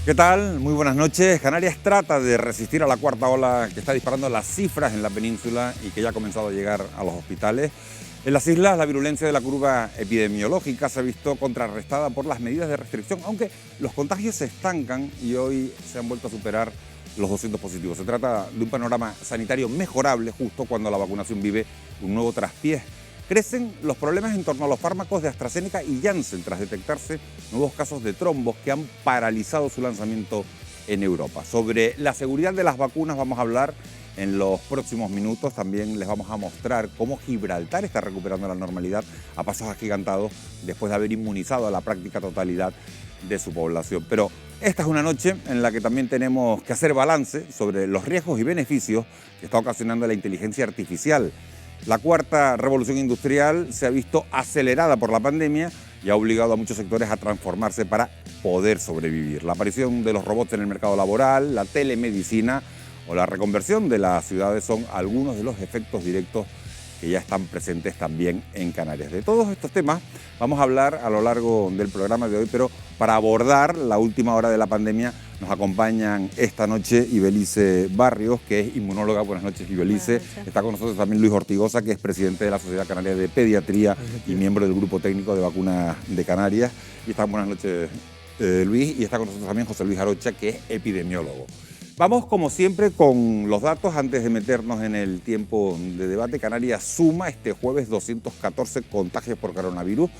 ¿Qué tal? Muy buenas noches. Canarias trata de resistir a la cuarta ola que está disparando las cifras en la península y que ya ha comenzado a llegar a los hospitales. En las islas, la virulencia de la curva epidemiológica se ha visto contrarrestada por las medidas de restricción, aunque los contagios se estancan y hoy se han vuelto a superar los 200 positivos. Se trata de un panorama sanitario mejorable justo cuando la vacunación vive un nuevo traspiés. Crecen los problemas en torno a los fármacos de AstraZeneca y Janssen tras detectarse nuevos casos de trombos que han paralizado su lanzamiento en Europa. Sobre la seguridad de las vacunas vamos a hablar en los próximos minutos. También les vamos a mostrar cómo Gibraltar está recuperando la normalidad a pasos agigantados después de haber inmunizado a la práctica totalidad de su población. Pero esta es una noche en la que también tenemos que hacer balance sobre los riesgos y beneficios que está ocasionando la inteligencia artificial. La cuarta revolución industrial se ha visto acelerada por la pandemia y ha obligado a muchos sectores a transformarse para poder sobrevivir. La aparición de los robots en el mercado laboral, la telemedicina o la reconversión de las ciudades son algunos de los efectos directos que ya están presentes también en Canarias. De todos estos temas vamos a hablar a lo largo del programa de hoy, pero para abordar la última hora de la pandemia nos acompañan esta noche Ibelice Barrios, que es inmunóloga. Buenas noches, Ibelice. Buenas noches. Está con nosotros también Luis Ortigosa, que es presidente de la Sociedad Canaria de Pediatría y miembro del Grupo Técnico de Vacunas de Canarias. Y buenas noches, Luis. Y está con nosotros también José Luis Arocha, que es epidemiólogo. Vamos, como siempre, con los datos antes de meternos en el tiempo de debate. Canarias suma este jueves 214 contagios por coronavirus.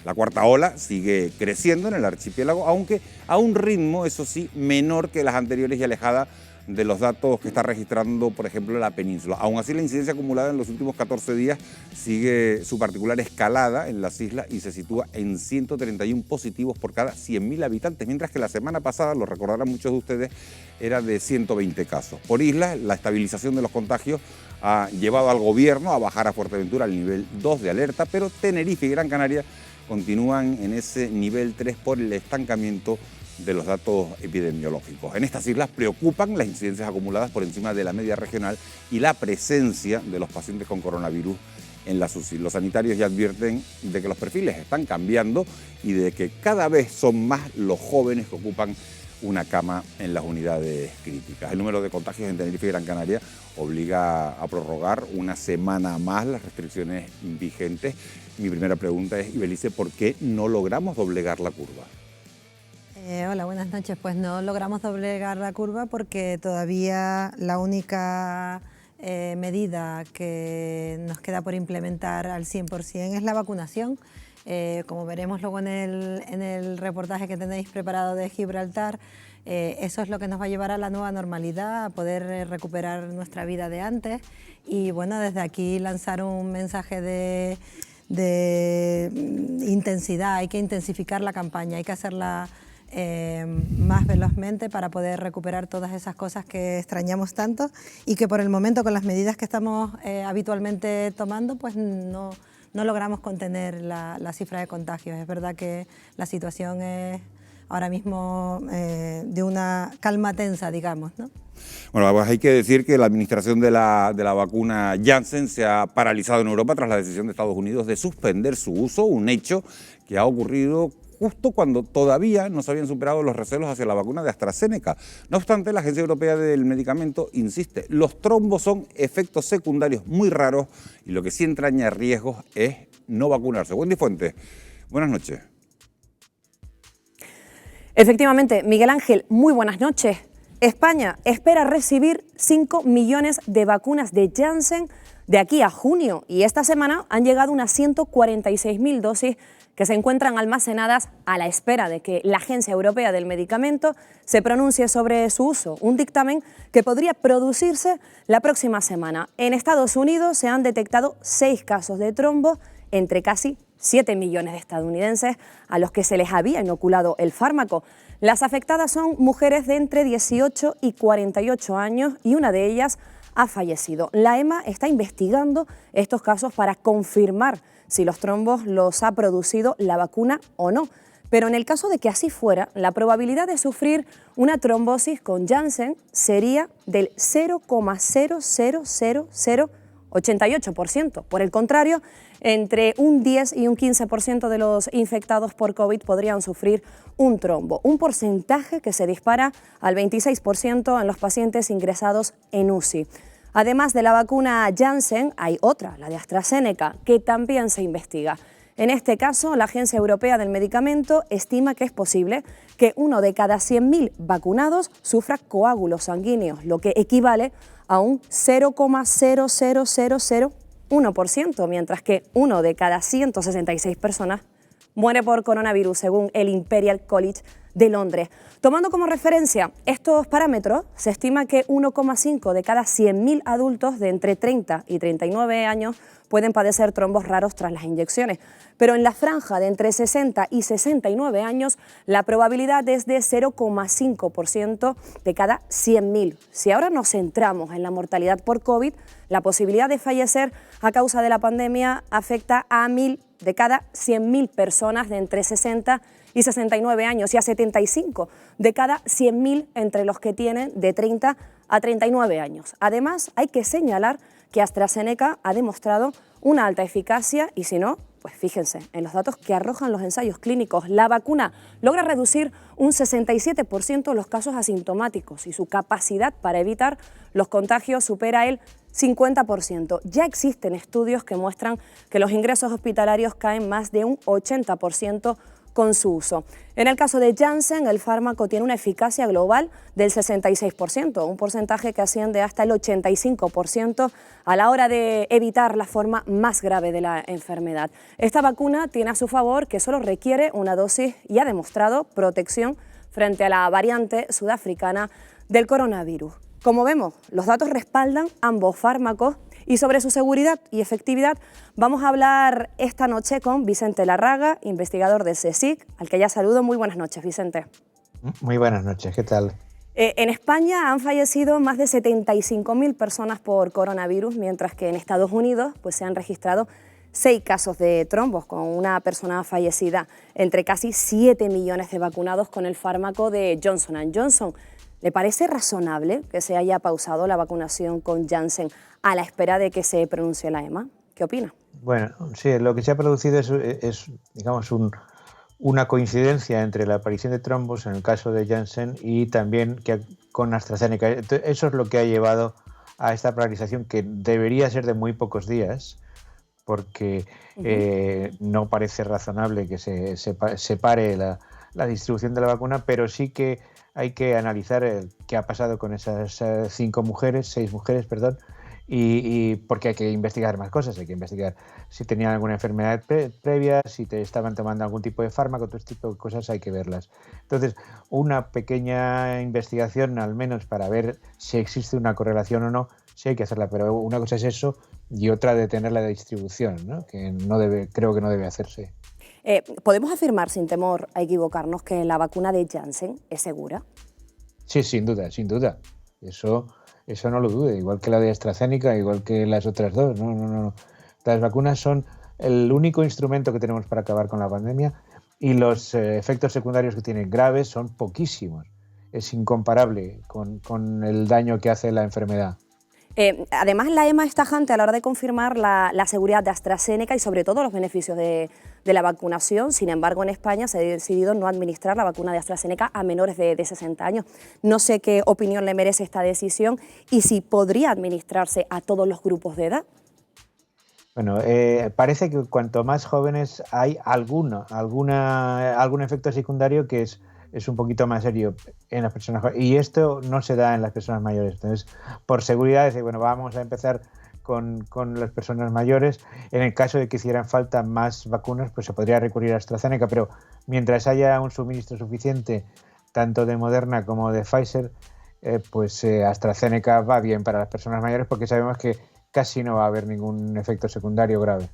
La cuarta ola sigue creciendo en el archipiélago, aunque a un ritmo, eso sí, menor que las anteriores y alejada de los datos que está registrando, por ejemplo, la península. Aún así, la incidencia acumulada en los últimos 14 días sigue su particular escalada en las islas y se sitúa en 131 positivos por cada 100.000 habitantes, mientras que la semana pasada, lo recordarán muchos de ustedes, era de 120 casos. Por islas, la estabilización de los contagios ha llevado al gobierno a bajar a Fuerteventura al nivel 2 de alerta, pero Tenerife y Gran Canaria continúan en ese nivel 3 por el estancamiento de los datos epidemiológicos. En estas islas preocupan las incidencias acumuladas por encima de la media regional y la presencia de los pacientes con coronavirus en las UCI. Los sanitarios ya advierten de que los perfiles están cambiando y de que cada vez son más los jóvenes que ocupan una cama en las unidades críticas. El número de contagios en Tenerife y Gran Canaria obliga a prorrogar una semana más las restricciones vigentes. Mi primera pregunta es, Ibelice, ¿por qué no logramos doblegar la curva? Hola, buenas noches. Pues no logramos doblegar la curva porque todavía la única medida que nos queda por implementar al 100% es la vacunación. Como veremos luego en el reportaje que tenéis preparado de Gibraltar, eso es lo que nos va a llevar a la nueva normalidad, a poder recuperar nuestra vida de antes. Y bueno, desde aquí lanzar un mensaje de intensidad. Hay que intensificar la campaña, hay que hacerla más velozmente para poder recuperar todas esas cosas que extrañamos tanto y que por el momento, con las medidas que estamos habitualmente tomando, pues no logramos contener la cifra de contagios. Es verdad que la situación es ahora mismo de una calma tensa, digamos, ¿no? Bueno, pues hay que decir que la administración de la vacuna Janssen se ha paralizado en Europa tras la decisión de Estados Unidos de suspender su uso, un hecho que ha ocurrido justo cuando todavía no se habían superado los recelos hacia la vacuna de AstraZeneca. No obstante, la Agencia Europea del Medicamento insiste, los trombos son efectos secundarios muy raros y lo que sí entraña riesgos es no vacunarse. Wendy Fuentes, buenas noches. Efectivamente, Miguel Ángel, muy buenas noches. España espera recibir 5 millones de vacunas de Janssen de aquí a junio y esta semana han llegado unas 146.000 dosis que se encuentran almacenadas a la espera de que la Agencia Europea del Medicamento se pronuncie sobre su uso, un dictamen que podría producirse la próxima semana. En Estados Unidos se han detectado 6 casos de trombo entre casi 7 millones de estadounidenses a los que se les había inoculado el fármaco. Las afectadas son mujeres de entre 18 y 48 años y una de ellas ha fallecido. La EMA está investigando estos casos para confirmar si los trombos los ha producido la vacuna o no. Pero en el caso de que así fuera, la probabilidad de sufrir una trombosis con Janssen sería del 0,00088%. Por el contrario, entre un 10 y un 15% de los infectados por COVID podrían sufrir un trombo, un porcentaje que se dispara al 26% en los pacientes ingresados en UCI. Además de la vacuna Janssen, hay otra, la de AstraZeneca, que también se investiga. En este caso, la Agencia Europea del Medicamento estima que es posible que 1 de cada 100.000 vacunados sufra coágulos sanguíneos, lo que equivale a un 0,00001%, mientras que 1 de cada 166 personas muere por coronavirus, según el Imperial College de Londres. Tomando como referencia estos parámetros, se estima que 1,5 de cada 100.000 adultos de entre 30 y 39 años pueden padecer trombos raros tras las inyecciones. Pero en la franja de entre 60 y 69 años, la probabilidad es de 0,5% de cada 100.000. Si ahora nos centramos en la mortalidad por COVID, la posibilidad de fallecer a causa de la pandemia afecta a 1.000 de cada 100.000 personas de entre 60 y 69 años y a 75 de cada 100.000 entre los que tienen de 30 a 39 años. Además, hay que señalar que AstraZeneca ha demostrado una alta eficacia y si no, pues fíjense en los datos que arrojan los ensayos clínicos. La vacuna logra reducir un 67% los casos asintomáticos y su capacidad para evitar los contagios supera el 50%. Ya existen estudios que muestran que los ingresos hospitalarios caen más de un 80% con su uso. En el caso de Janssen, el fármaco tiene una eficacia global del 66%, un porcentaje que asciende hasta el 85% a la hora de evitar la forma más grave de la enfermedad. Esta vacuna tiene a su favor que solo requiere una dosis y ha demostrado protección frente a la variante sudafricana del coronavirus. Como vemos, los datos respaldan ambos fármacos y sobre su seguridad y efectividad vamos a hablar esta noche con Vicente Larraga, investigador del CSIC, al que ya saludo. Muy buenas noches, Vicente. Muy buenas noches, ¿qué tal? En España han fallecido más de 75.000 personas por coronavirus, mientras que en Estados Unidos pues, se han registrado 6 casos de trombos con una persona fallecida, entre casi 7 millones de vacunados con el fármaco de Johnson & Johnson. ¿Le parece razonable que se haya pausado la vacunación con Janssen a la espera de que se pronuncie la EMA? ¿Qué opina? Bueno, sí, lo que se ha producido es digamos, una coincidencia entre la aparición de trombos en el caso de Janssen y también con AstraZeneca. Eso es lo que ha llevado a esta paralización que debería ser de muy pocos días, porque no parece razonable que se pare la distribución de la vacuna, pero sí que hay que analizar qué ha pasado con esas 6 mujeres, y porque hay que investigar más cosas, hay que investigar si tenían alguna enfermedad previa, si estaban tomando algún tipo de fármaco, todo este tipo de cosas hay que verlas. Entonces, una pequeña investigación, al menos para ver si existe una correlación o no, sí hay que hacerla, pero una cosa es eso y otra detener la distribución, ¿no? Que creo que no debe hacerse. ¿Podemos afirmar sin temor a equivocarnos que la vacuna de Janssen es segura? Sí, sin duda, sin duda. Eso no lo dude, igual que la de AstraZeneca, igual que las otras dos. No. Las vacunas son el único instrumento que tenemos para acabar con la pandemia y los efectos secundarios que tienen graves son poquísimos. Es incomparable con el daño que hace la enfermedad. Además, la EMA es tajante a la hora de confirmar la seguridad de AstraZeneca y sobre todo los beneficios de la vacunación. Sin embargo, en España se ha decidido no administrar la vacuna de AstraZeneca a menores de 60 años. No sé qué opinión le merece esta decisión y si podría administrarse a todos los grupos de edad. Bueno, parece que cuanto más jóvenes hay algún efecto secundario que es un poquito más serio en las personas jóvenes. Y esto no se da en las personas mayores. Entonces, por seguridad, bueno, vamos a empezar con las personas mayores. En el caso de que hicieran falta más vacunas, pues se podría recurrir a AstraZeneca, pero mientras haya un suministro suficiente, tanto de Moderna como de Pfizer, AstraZeneca va bien para las personas mayores porque sabemos que casi no va a haber ningún efecto secundario grave.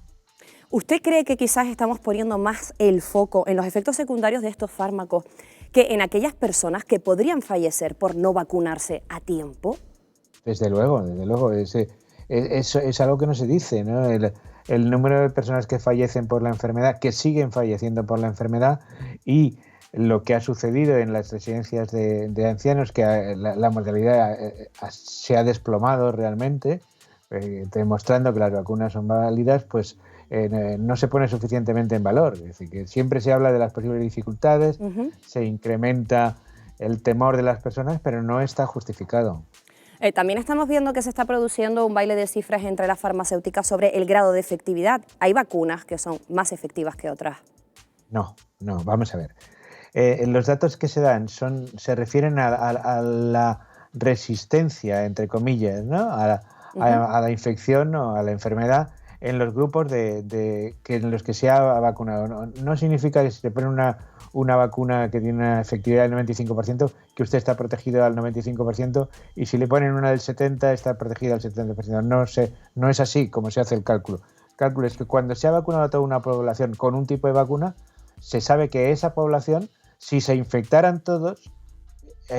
¿Usted cree que quizás estamos poniendo más el foco en los efectos secundarios de estos fármacos que en aquellas personas que podrían fallecer por no vacunarse a tiempo? Desde luego, es algo que no se dice, ¿no? El número de personas que fallecen por la enfermedad, que siguen falleciendo por la enfermedad, y lo que ha sucedido en las residencias de ancianos, que la mortalidad se ha desplomado realmente, demostrando que las vacunas son válidas, pues no se pone suficientemente en valor. Es decir, que siempre se habla de las posibles dificultades, se incrementa el temor de las personas, pero no está justificado. También estamos viendo que se está produciendo un baile de cifras entre las farmacéuticas sobre el grado de efectividad. ¿Hay vacunas que son más efectivas que otras? No, vamos a ver. Los datos que se dan se refieren a la resistencia, entre comillas, ¿no? a la infección o a la enfermedad en los grupos en los que se ha vacunado. No significa que si se pone una vacuna que tiene una efectividad del 95%, que usted está protegido al 95%, y si le ponen una del 70% está protegido al 70%. No es así como se hace el cálculo. El cálculo es que cuando se ha vacunado a toda una población con un tipo de vacuna, se sabe que esa población, si se infectaran todos,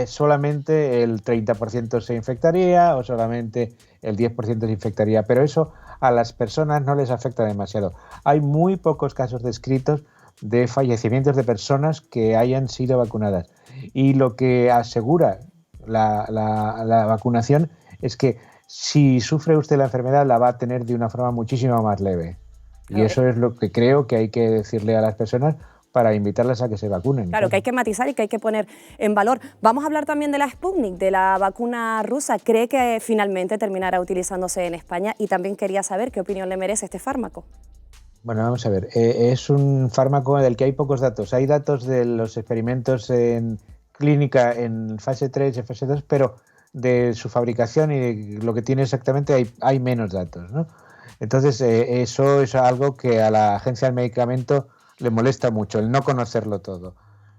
solamente el 30% se infectaría o solamente el 10% se infectaría, pero eso a las personas no les afecta demasiado. Hay muy pocos casos descritos de fallecimientos de personas que hayan sido vacunadas, y lo que asegura la vacunación es que si sufre usted la enfermedad la va a tener de una forma muchísimo más leve, y eso es lo que creo que hay que decirle a las personas para invitarlas a que se vacunen. Claro, que hay que matizar y que hay que poner en valor. Vamos a hablar también de la Sputnik, de la vacuna rusa. ¿Cree que finalmente terminará utilizándose en España? Y también quería saber qué opinión le merece este fármaco. Bueno, vamos a ver. Es un fármaco del que hay pocos datos. Hay datos de los experimentos en clínica en fase 3 y fase 2, pero de su fabricación y de lo que tiene exactamente hay menos datos, ¿no? Entonces, eso es algo que a la Agencia del Medicamento le molesta mucho, el no conocerlo todo.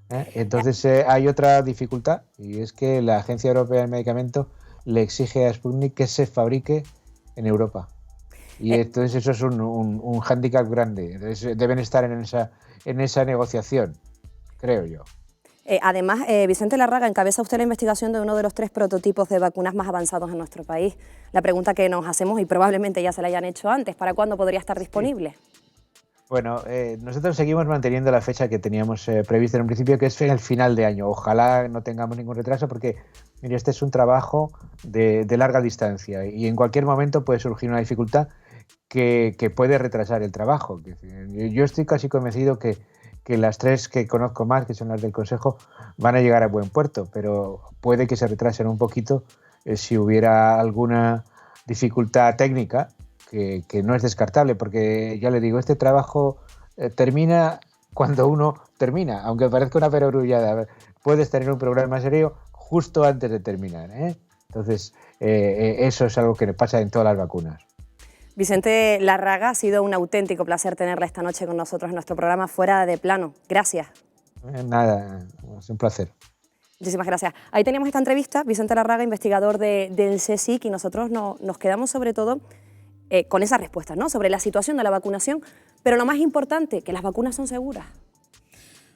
Entonces, hay otra dificultad, y es que la Agencia Europea del Medicamento le exige a Sputnik que se fabrique en Europa. Y entonces eso es un hándicap grande. Entonces, deben estar en esa negociación, creo yo. Además, Vicente Larraga, encabeza usted la investigación de uno de los 3 prototipos de vacunas más avanzados en nuestro país. La pregunta que nos hacemos, y probablemente ya se la hayan hecho antes, ¿para cuándo podría estar disponible? Bueno, nosotros seguimos manteniendo la fecha que teníamos prevista en un principio, que es el final de año. Ojalá no tengamos ningún retraso, porque mire, este es un trabajo de larga distancia y en cualquier momento puede surgir una dificultad que puede retrasar el trabajo. Yo estoy casi convencido que las 3 que conozco más, que son las del Consejo, van a llegar a buen puerto, pero puede que se retrasen un poquito si hubiera alguna dificultad técnica, que no es descartable, porque ya le digo, este trabajo termina cuando uno termina, aunque parezca una perogrullada. Puedes tener un problema serio justo antes de terminar, ¿eh? Entonces, eso es algo que le pasa en todas las vacunas. Vicente Larraga, ha sido un auténtico placer tenerla esta noche con nosotros en nuestro programa Fuera de Plano. Gracias. Nada, es un placer. Muchísimas gracias. Ahí teníamos esta entrevista, Vicente Larraga, investigador del CSIC, y nosotros nos quedamos sobre todo con esa respuesta, ¿no?, sobre la situación de la vacunación, pero lo más importante, que las vacunas son seguras.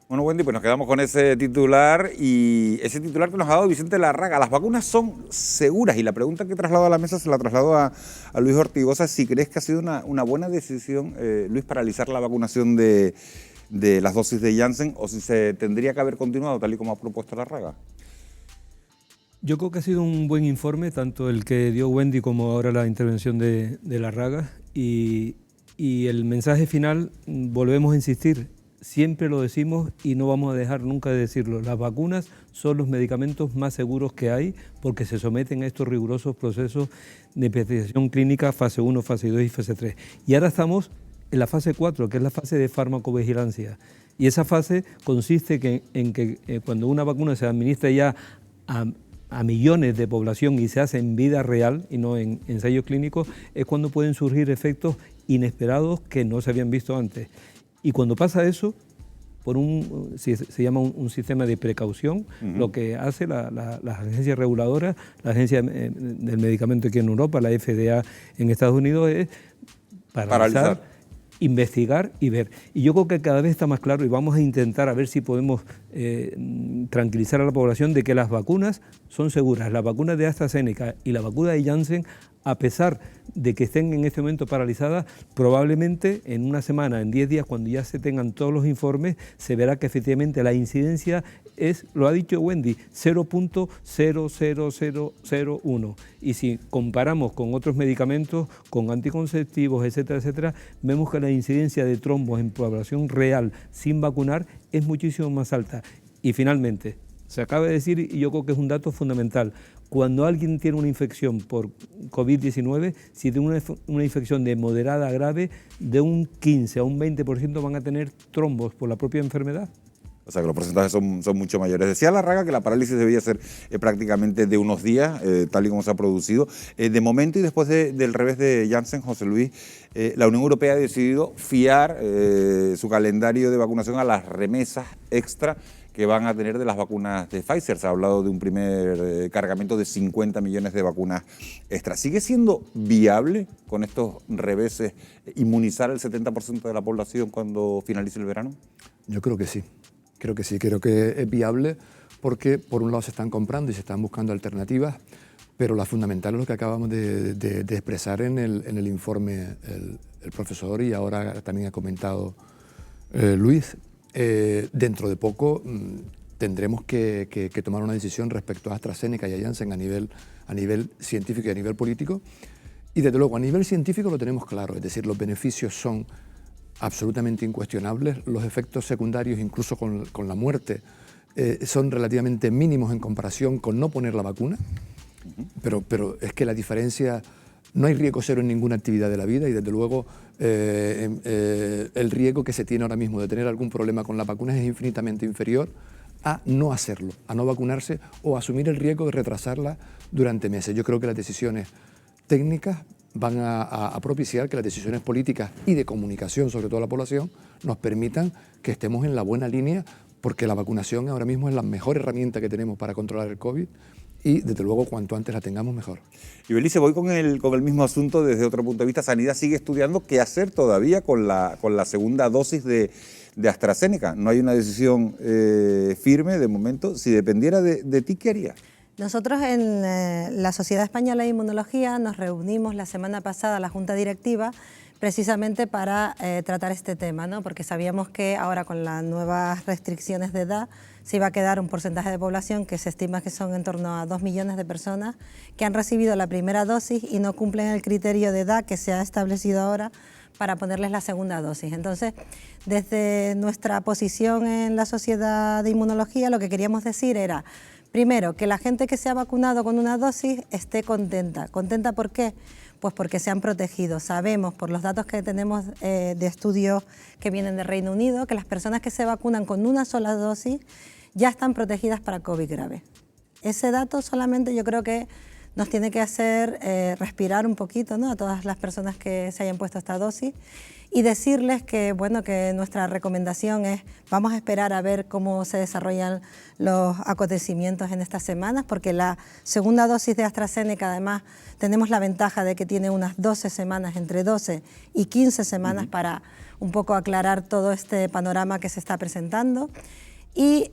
Bueno, Wendy, pues nos quedamos con ese titular, y ese titular que nos ha dado Vicente Larraga. Las vacunas son seguras, y la pregunta que traslado a la mesa se la traslado a Luis Ortigosa. Si crees que ha sido una buena decisión, Luis, paralizar la vacunación de las dosis de Janssen, o si se tendría que haber continuado tal y como ha propuesto Larraga. Yo creo que ha sido un buen informe, tanto el que dio Wendy como ahora la intervención de Larraga, y el mensaje final, volvemos a insistir, siempre lo decimos y no vamos a dejar nunca de decirlo: las vacunas son los medicamentos más seguros que hay, porque se someten a estos rigurosos procesos de investigación clínica fase 1, fase 2 y fase 3. Y ahora estamos en la fase 4, que es la fase de farmacovigilancia. Y esa fase consiste en que cuando una vacuna se administra ya a millones de población y se hace en vida real y no en ensayos clínicos, es cuando pueden surgir efectos inesperados que no se habían visto antes. Y cuando pasa eso, se llama un sistema de precaución, lo que hace las agencias reguladoras, la agencia del medicamento aquí en Europa, la FDA en Estados Unidos, es paralizar investigar y ver. Y yo creo que cada vez está más claro y vamos a intentar a ver si podemos tranquilizar a la población de que las vacunas son seguras. La vacuna de AstraZeneca y la vacuna de Janssen, a pesar de que estén en este momento paralizadas, probablemente en una semana, en 10 días, cuando ya se tengan todos los informes, se verá que efectivamente la incidencia es, lo ha dicho Wendy, 0.00001. Y si comparamos con otros medicamentos, con anticonceptivos, etcétera, etcétera, vemos que la incidencia de trombos en población real sin vacunar es muchísimo más alta. Y finalmente, se acaba de decir, y yo creo que es un dato fundamental, cuando alguien tiene una infección por COVID-19, si tiene una infección de moderada a grave, de un 15 a un 20% van a tener trombos por la propia enfermedad. O sea que los porcentajes son mucho mayores. Decía Larraga que la parálisis debía ser prácticamente de unos días, tal y como se ha producido. De momento y después del revés de Janssen, José Luis, la Unión Europea ha decidido fiar su calendario de vacunación a las remesas extra que van a tener de las vacunas de Pfizer. Se ha hablado de un primer cargamento de 50 millones de vacunas extra. ¿Sigue siendo viable con estos reveses inmunizar al 70% de la población cuando finalice el verano? Yo creo que sí. Creo que sí, creo que es viable porque por un lado se están comprando y se están buscando alternativas, pero la fundamental es lo que acabamos de expresar en el informe el profesor y ahora también ha comentado Luis. Dentro de poco tendremos que tomar una decisión respecto a AstraZeneca y a Janssen a nivel científico y a nivel político. Y desde luego a nivel científico lo tenemos claro, es decir, los beneficios son absolutamente incuestionables, los efectos secundarios incluso con la muerte son relativamente mínimos en comparación con no poner la vacuna, pero es que la diferencia, no hay riesgo cero en ninguna actividad de la vida y desde luego el riesgo que se tiene ahora mismo de tener algún problema con la vacuna es infinitamente inferior a no hacerlo, a no vacunarse o asumir el riesgo de retrasarla durante meses. Yo creo que las decisiones técnicas van a propiciar que las decisiones políticas y de comunicación, sobre todo a la población, nos permitan que estemos en la buena línea, porque la vacunación ahora mismo es la mejor herramienta que tenemos para controlar el COVID y, desde luego, cuanto antes la tengamos, mejor. Y Belice, voy con el mismo asunto desde otro punto de vista. Sanidad sigue estudiando qué hacer todavía con la segunda dosis de AstraZeneca. No hay una decisión firme de momento. Si dependiera de ti, ¿qué harías? Nosotros en la Sociedad Española de Inmunología nos reunimos la semana pasada, la Junta Directiva, precisamente para tratar este tema, ¿no? Porque sabíamos que ahora con las nuevas restricciones de edad se iba a quedar un porcentaje de población que se estima que son en torno a 2 millones de personas que han recibido la primera dosis y no cumplen el criterio de edad que se ha establecido ahora para ponerles la segunda dosis. Entonces, desde nuestra posición en la Sociedad de Inmunología, lo que queríamos decir era, primero, que la gente que se ha vacunado con una dosis esté contenta. ¿Contenta por qué? Pues porque se han protegido. Sabemos, por los datos que tenemos de estudios que vienen del Reino Unido, que las personas que se vacunan con una sola dosis ya están protegidas para COVID grave. Ese dato solamente yo creo que nos tiene que hacer respirar un poquito, ¿no?, a todas las personas que se hayan puesto esta dosis y decirles que, bueno, que nuestra recomendación es vamos a esperar a ver cómo se desarrollan los acontecimientos en estas semanas, porque la segunda dosis de AstraZeneca además tenemos la ventaja de que tiene unas 12 semanas, entre 12 y 15 semanas para un poco aclarar todo este panorama que se está presentando. Y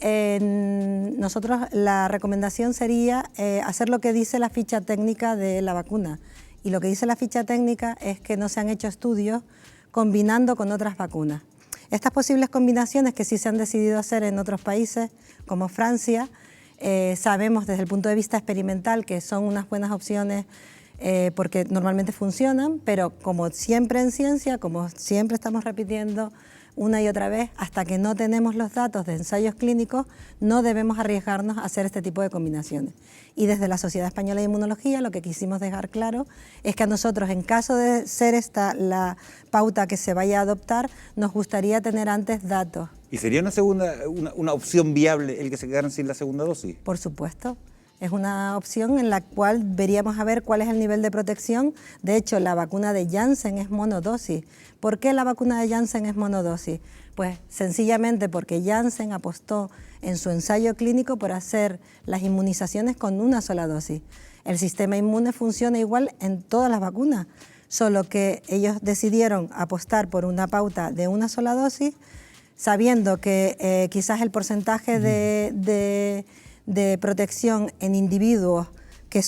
nosotros la recomendación sería hacer lo que dice la ficha técnica de la vacuna. Y lo que dice la ficha técnica es que no se han hecho estudios combinando con otras vacunas. Estas posibles combinaciones que sí se han decidido hacer en otros países, como Francia, sabemos desde el punto de vista experimental que son unas buenas opciones porque normalmente funcionan, pero como siempre en ciencia, como siempre estamos repitiendo una y otra vez, hasta que no tenemos los datos de ensayos clínicos, no debemos arriesgarnos a hacer este tipo de combinaciones. Y desde la Sociedad Española de Inmunología lo que quisimos dejar claro es que a nosotros, en caso de ser esta la pauta que se vaya a adoptar, nos gustaría tener antes datos. ¿Y sería una opción viable el que se quedaran sin la segunda dosis? Por supuesto. Es una opción en la cual veríamos a ver cuál es el nivel de protección. De hecho, la vacuna de Janssen es monodosis. ¿Por qué la vacuna de Janssen es monodosis? Pues sencillamente porque Janssen apostó en su ensayo clínico por hacer las inmunizaciones con una sola dosis. El sistema inmune funciona igual en todas las vacunas. solo que ellos decidieron apostar por una pauta de una sola dosis, sabiendo que quizás el porcentaje de protección en individuos que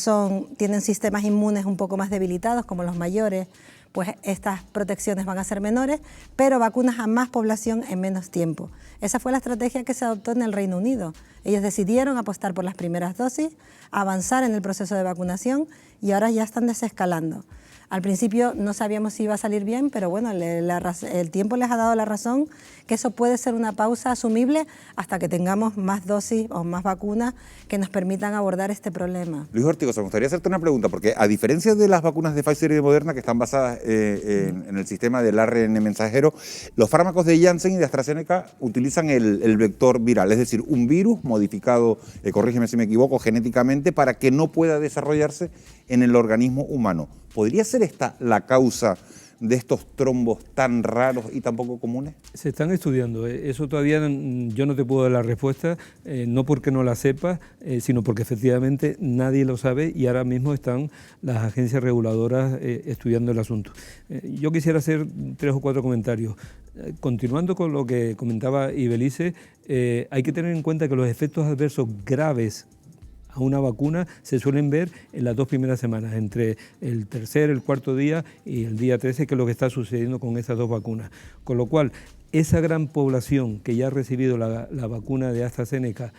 tienen sistemas inmunes un poco más debilitados, como los mayores, pues estas protecciones van a ser menores, pero vacunas a más población en menos tiempo. Esa fue la estrategia que se adoptó en el Reino Unido. Ellos decidieron apostar por las primeras dosis, avanzar en el proceso de vacunación y ahora ya están desescalando. Al principio no sabíamos si iba a salir bien, pero bueno, el tiempo les ha dado la razón que eso puede ser una pausa asumible hasta que tengamos más dosis o más vacunas que nos permitan abordar este problema. Luis Ortigosa, me gustaría hacerte una pregunta, porque a diferencia de las vacunas de Pfizer y de Moderna, que están basadas en el sistema del ARN mensajero, los fármacos de Janssen y de AstraZeneca utilizan el vector viral, es decir, un virus modificado, corrígeme si me equivoco, genéticamente, para que no pueda desarrollarse en el organismo humano. ¿Podría ser esta la causa de estos trombos tan raros y tan poco comunes? Se están estudiando. Eso todavía yo no te puedo dar la respuesta, no porque no la sepa, sino porque efectivamente nadie lo sabe y ahora mismo están las agencias reguladoras estudiando el asunto. Yo quisiera hacer 3 o 4 comentarios. Continuando con lo que comentaba Ibelice, hay que tener en cuenta que los efectos adversos graves a una vacuna se suelen ver en las 2 primeras semanas, entre el tercer, el cuarto día y el día 13, que es lo que está sucediendo con estas 2 vacunas. Con lo cual, esa gran población que ya ha recibido la vacuna de AstraZeneca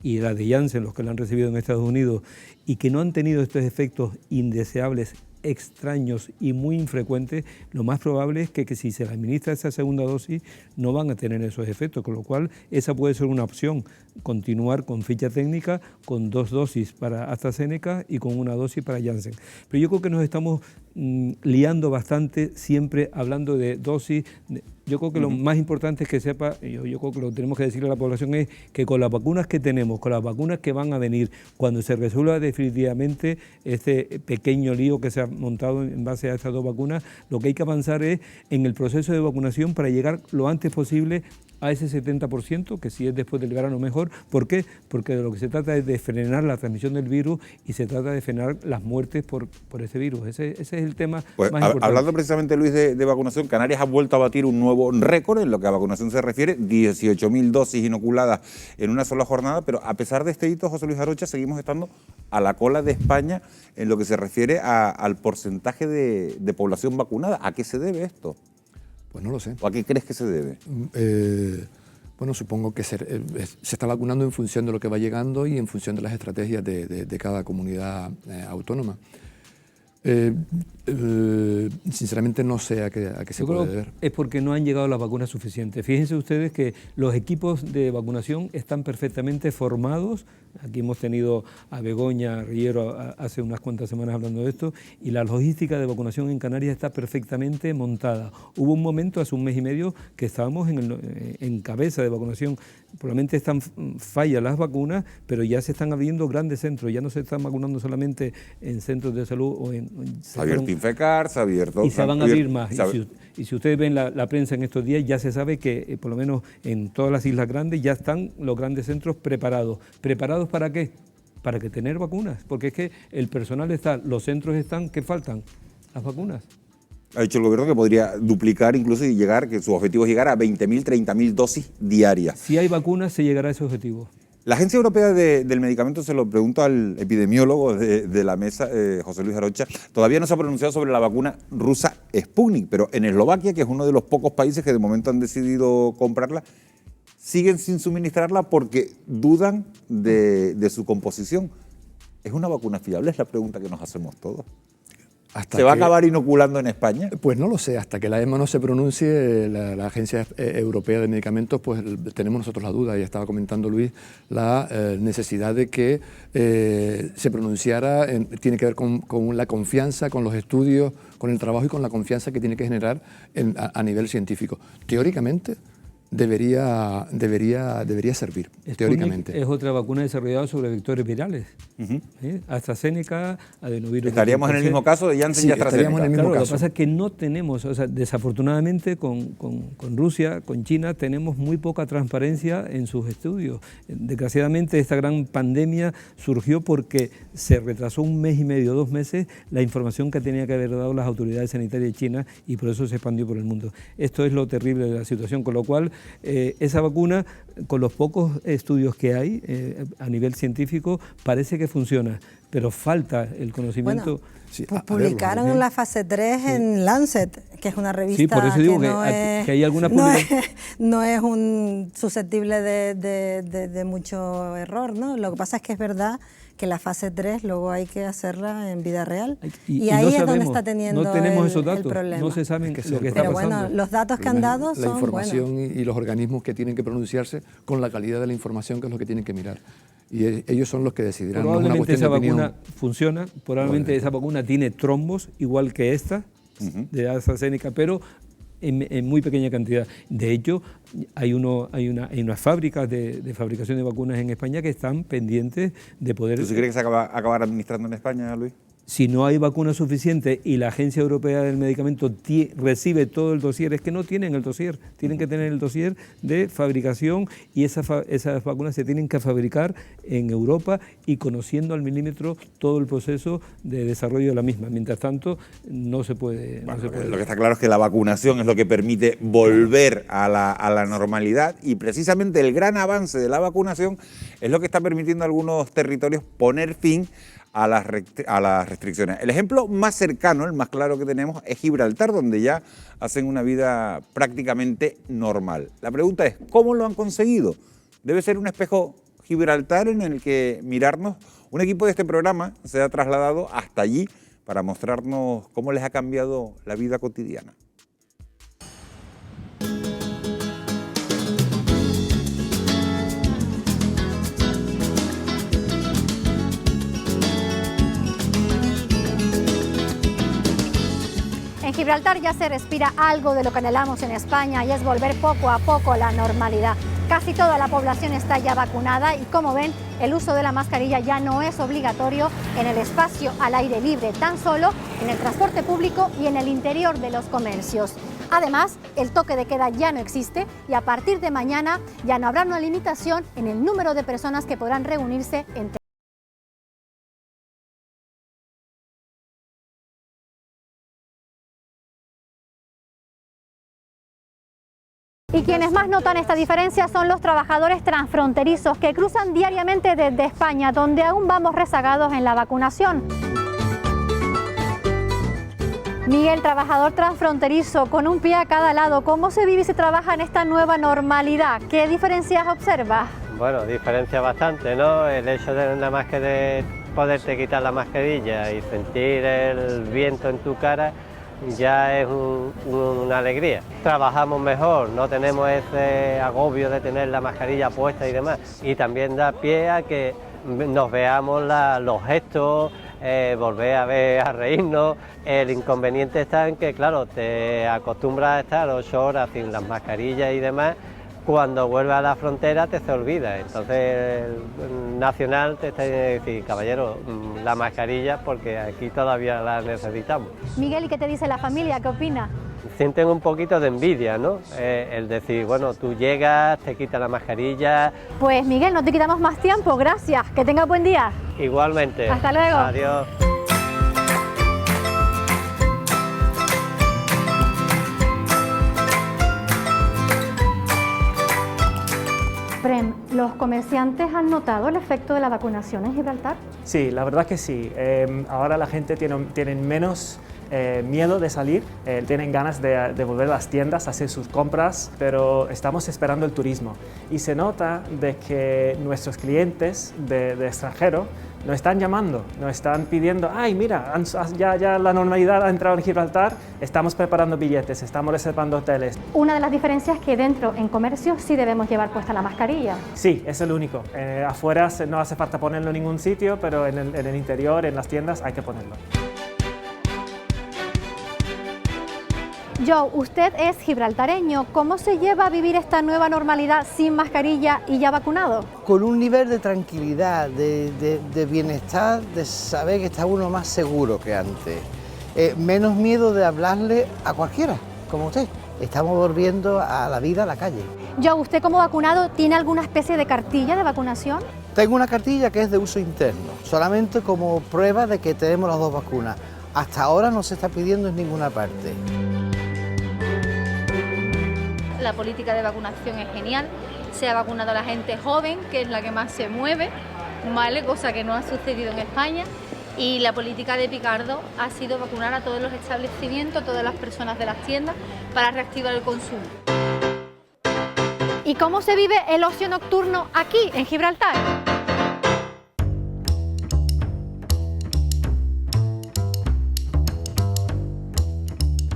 y la de Janssen, los que la han recibido en Estados Unidos, y que no han tenido estos efectos indeseables, extraños y muy infrecuentes, lo más probable es que si se le administra esa segunda dosis no van a tener esos efectos, con lo cual esa puede ser una opción, continuar con ficha técnica con 2 dosis para AstraZeneca y con 1 dosis para Janssen. Pero yo creo que nos estamos liando bastante siempre hablando de dosis. Yo creo que lo más importante es que sepa, yo creo que lo que tenemos que decirle a la población es que con las vacunas que tenemos, con las vacunas que van a venir, cuando se resuelva definitivamente este pequeño lío que se ha montado en base a estas 2 vacunas, lo que hay que avanzar es en el proceso de vacunación para llegar lo antes posible a ese 70%, que si es después del verano mejor. ¿Por qué? Porque de lo que se trata es de frenar la transmisión del virus y se trata de frenar las muertes por ese virus. Ese es el tema más importante. Hablando precisamente, Luis, de vacunación, Canarias ha vuelto a batir un nuevo récord en lo que a vacunación se refiere, 18.000 dosis inoculadas en una sola jornada, pero a pesar de este hito, José Luis Arocha, seguimos estando a la cola de España en lo que se refiere al porcentaje de población vacunada. ¿A qué se debe esto? Pues no lo sé. ¿O a qué crees que se debe? Bueno, supongo que se está vacunando en función de lo que va llegando y en función de las estrategias de cada comunidad autónoma. Sinceramente no sé a qué se puede deber. Es porque no han llegado las vacunas suficientes. Fíjense ustedes que los equipos de vacunación están perfectamente formados. Aquí hemos tenido a Begoña Riero hace unas cuantas semanas hablando de esto, y la logística de vacunación en Canarias está perfectamente montada. Hubo un momento, hace un mes y medio, que estábamos en cabeza de vacunación. Probablemente están fallas las vacunas, pero ya se están abriendo grandes centros, ya no se están vacunando solamente en centros de salud o se ha abierto Infecar, se ha abierto... Y se van a abrir más. Y si ustedes ven la prensa en estos días, ya se sabe que por lo menos en todas las islas grandes ya están los grandes centros preparados. ¿Preparados para qué? Para que tener vacunas, porque es que el personal está, los centros están, ¿qué faltan? Las vacunas. Ha dicho el gobierno que podría duplicar incluso y llegar, que su objetivo es llegar a 20.000, 30.000 dosis diarias. Si hay vacunas, se llegará a ese objetivo. La Agencia Europea del Medicamento, se lo pregunto al epidemiólogo de la mesa, José Luis Arocha, todavía no se ha pronunciado sobre la vacuna rusa Sputnik, pero en Eslovaquia, que es uno de los pocos países que de momento han decidido comprarla, siguen sin suministrarla porque dudan de su composición. ¿Es una vacuna fiable? Es la pregunta que nos hacemos todos. ¿Se va a acabar inoculando en España? Pues no lo sé, hasta que la EMA no se pronuncie, la Agencia Europea de Medicamentos, pues tenemos nosotros la duda, y estaba comentando Luis, la necesidad de que se pronunciara, tiene que ver con la confianza, con los estudios, con el trabajo y con la confianza que tiene que generar a nivel científico. Teóricamente, debería servir, teóricamente. Es otra vacuna desarrollada sobre vectores virales. AstraZeneca, adenovirus. Estaríamos en el mismo caso de Janssen y AstraZeneca. Estaríamos en el mismo Claro, caso. lo que pasa es que no tenemos, o sea, desafortunadamente con Rusia, con China, tenemos muy poca transparencia en sus estudios. Desgraciadamente esta gran pandemia surgió porque se retrasó 1 mes y medio, 2 meses, la información que tenía que haber dado las autoridades sanitarias de China, y por eso se expandió por el mundo. Esto es lo terrible de la situación, con lo cual esa vacuna, con los pocos estudios que hay a nivel científico, parece que funciona, pero falta el conocimiento. Bueno, Sí, publicaron la fase 3 en Lancet, que es una revista Sí, por eso digo que hay alguna no es susceptible de mucho error, ¿no? Lo que pasa es que es verdad que la fase 3 luego hay que hacerla en vida real. Y ahí no es sabemos, donde está teniendo no tenemos esos el datos, problema. no se sabe que lo que está Pero pasando. bueno, los datos que han dado son la información buenos. y los organismos que tienen que pronunciarse con la calidad de la información, que es lo que tienen que mirar. Y ellos son los que decidirán. Probablemente no es una esa cuestión de vacuna funciona, probablemente esa vacuna tiene trombos, igual que esta, de AstraZeneca, pero en muy pequeña cantidad. De hecho, hay unas fábricas de fabricación de vacunas en España que están pendientes de poder... ¿Tú sí crees que se acabar administrando en España, Luis? Si no hay vacuna suficiente y la Agencia Europea del Medicamento recibe todo el dossier, es que no tienen el dossier, tienen que tener el dossier de fabricación, y esas vacunas se tienen que fabricar en Europa y conociendo al milímetro todo el proceso de desarrollo de la misma. Mientras tanto, no se puede. Lo que está claro es que la vacunación es lo que permite volver a la normalidad, y precisamente el gran avance de la vacunación es lo que está permitiendo a algunos territorios poner fin a las restricciones. El ejemplo más cercano, el más claro que tenemos, es Gibraltar, donde ya hacen una vida prácticamente normal. La pregunta es, ¿cómo lo han conseguido? Debe ser un espejo Gibraltar en el que mirarnos. Un equipo de este programa se ha trasladado hasta allí para mostrarnos cómo les ha cambiado la vida cotidiana. En Gibraltar ya se respira algo de lo que anhelamos en España, y es volver poco a poco a la normalidad. Casi toda la población está ya vacunada y, como ven, el uso de la mascarilla ya no es obligatorio en el espacio al aire libre, tan solo en el transporte público y en el interior de los comercios. Además, el toque de queda ya no existe, y a partir de mañana ya no habrá una limitación en el número de personas que podrán reunirse entre. Y quienes más notan esta diferencia son los trabajadores transfronterizos que cruzan diariamente desde España, donde aún vamos rezagados en la vacunación. Miguel, trabajador transfronterizo, con un pie a cada lado, ¿cómo se vive y se trabaja en esta nueva normalidad? ¿Qué diferencias observas? Bueno, diferencia bastante, ¿no? El hecho de nada más que de poderte quitar la mascarilla y sentir el viento en tu cara ya es una alegría. Trabajamos mejor, no tenemos ese agobio de tener la mascarilla puesta y demás. Y también da pie a que nos veamos los gestos, volver a reírnos. El inconveniente está en que, claro, te acostumbras a estar 8 horas sin las mascarillas y demás. Cuando vuelves a la frontera te se olvida. Entonces el Nacional te está diciendo, decir, caballero, la mascarilla, porque aquí todavía la necesitamos. Miguel, ¿y qué te dice la familia? ¿Qué opina? Sienten un poquito de envidia, ¿no? El decir, bueno, tú llegas, te quitas la mascarilla. Pues Miguel, no te quitamos más tiempo, gracias. Que tengas buen día. Igualmente. Hasta luego. Adiós. Prem, ¿los comerciantes han notado el efecto de la vacunación en Gibraltar? Sí, la verdad que sí. Ahora la gente tiene menos miedo de salir, tienen ganas de volver a las tiendas a hacer sus compras, pero estamos esperando el turismo. Y se nota de que nuestros clientes de extranjero nos están llamando, nos están pidiendo, ay mira, ya la normalidad ha entrado en Gibraltar, estamos preparando billetes, estamos reservando hoteles. Una de las diferencias es que dentro, en comercio, sí debemos llevar puesta la mascarilla. Sí, es el único. Afuera no hace falta ponerlo en ningún sitio, pero en el interior, en las tiendas, hay que ponerlo. Joe, usted es gibraltareño. ¿Cómo se lleva a vivir esta nueva normalidad sin mascarilla y ya vacunado? Con un nivel de tranquilidad, de bienestar, de saber que está uno más seguro que antes. Menos miedo de hablarle a cualquiera, como usted. Estamos volviendo a la vida a la calle. Joe, ¿usted como vacunado tiene alguna especie de cartilla de vacunación? Tengo una cartilla que es de uso interno, solamente como prueba de que tenemos las dos vacunas. Hasta ahora no se está pidiendo en ninguna parte. La política de vacunación es genial, se ha vacunado a la gente joven, que es la que más se mueve, ¿vale? Cosa que no ha sucedido en España, y la política de Picardo ha sido vacunar a todos los establecimientos, a todas las personas de las tiendas, para reactivar el consumo. ¿Y cómo se vive el ocio nocturno aquí, en Gibraltar?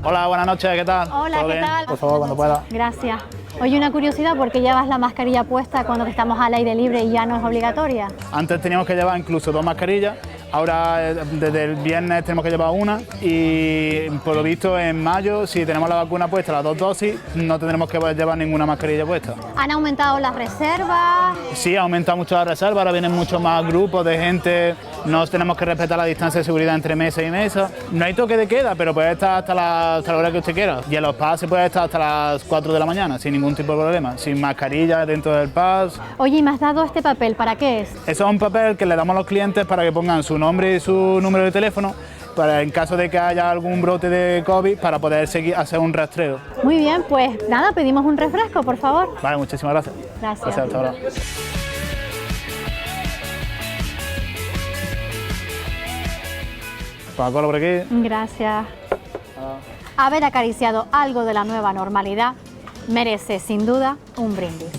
Hola, buenas noches, ¿qué tal? Hola, ¿Todo ¿qué bien? tal? Por favor, cuando pueda. Gracias. Oye, una curiosidad, ¿por qué llevas la mascarilla puesta cuando estamos al aire libre y ya no es obligatoria? Antes teníamos que llevar incluso 2 mascarillas, ahora desde el viernes tenemos que llevar una y por lo visto en mayo, si tenemos la vacuna puesta, las 2 dosis, no tendremos que llevar ninguna mascarilla puesta. ¿Han aumentado las reservas? Sí, ha aumentado mucho la reserva, ahora vienen muchos más grupos de gente, no tenemos que respetar la distancia de seguridad entre mesa y mesa. No hay toque de queda, pero puede estar hasta la hora que usted quiera. Y en los pubs se puede estar hasta las 4 de la mañana, sin ningún tipo de problema, sin mascarilla dentro del pub. Oye, ¿y me has dado este papel? ¿Para qué es? Eso es un papel que le damos a los clientes para que pongan su nombre y su número de teléfono, para en caso de que haya algún brote de COVID, para poder hacer un rastreo. Muy bien, pues nada, pedimos un refresco, por favor. Vale, muchísimas gracias. Gracias. Hasta ahora. Coca-Cola por aquí. Gracias. Haber acariciado algo de la nueva normalidad merece, sin duda, un brindis.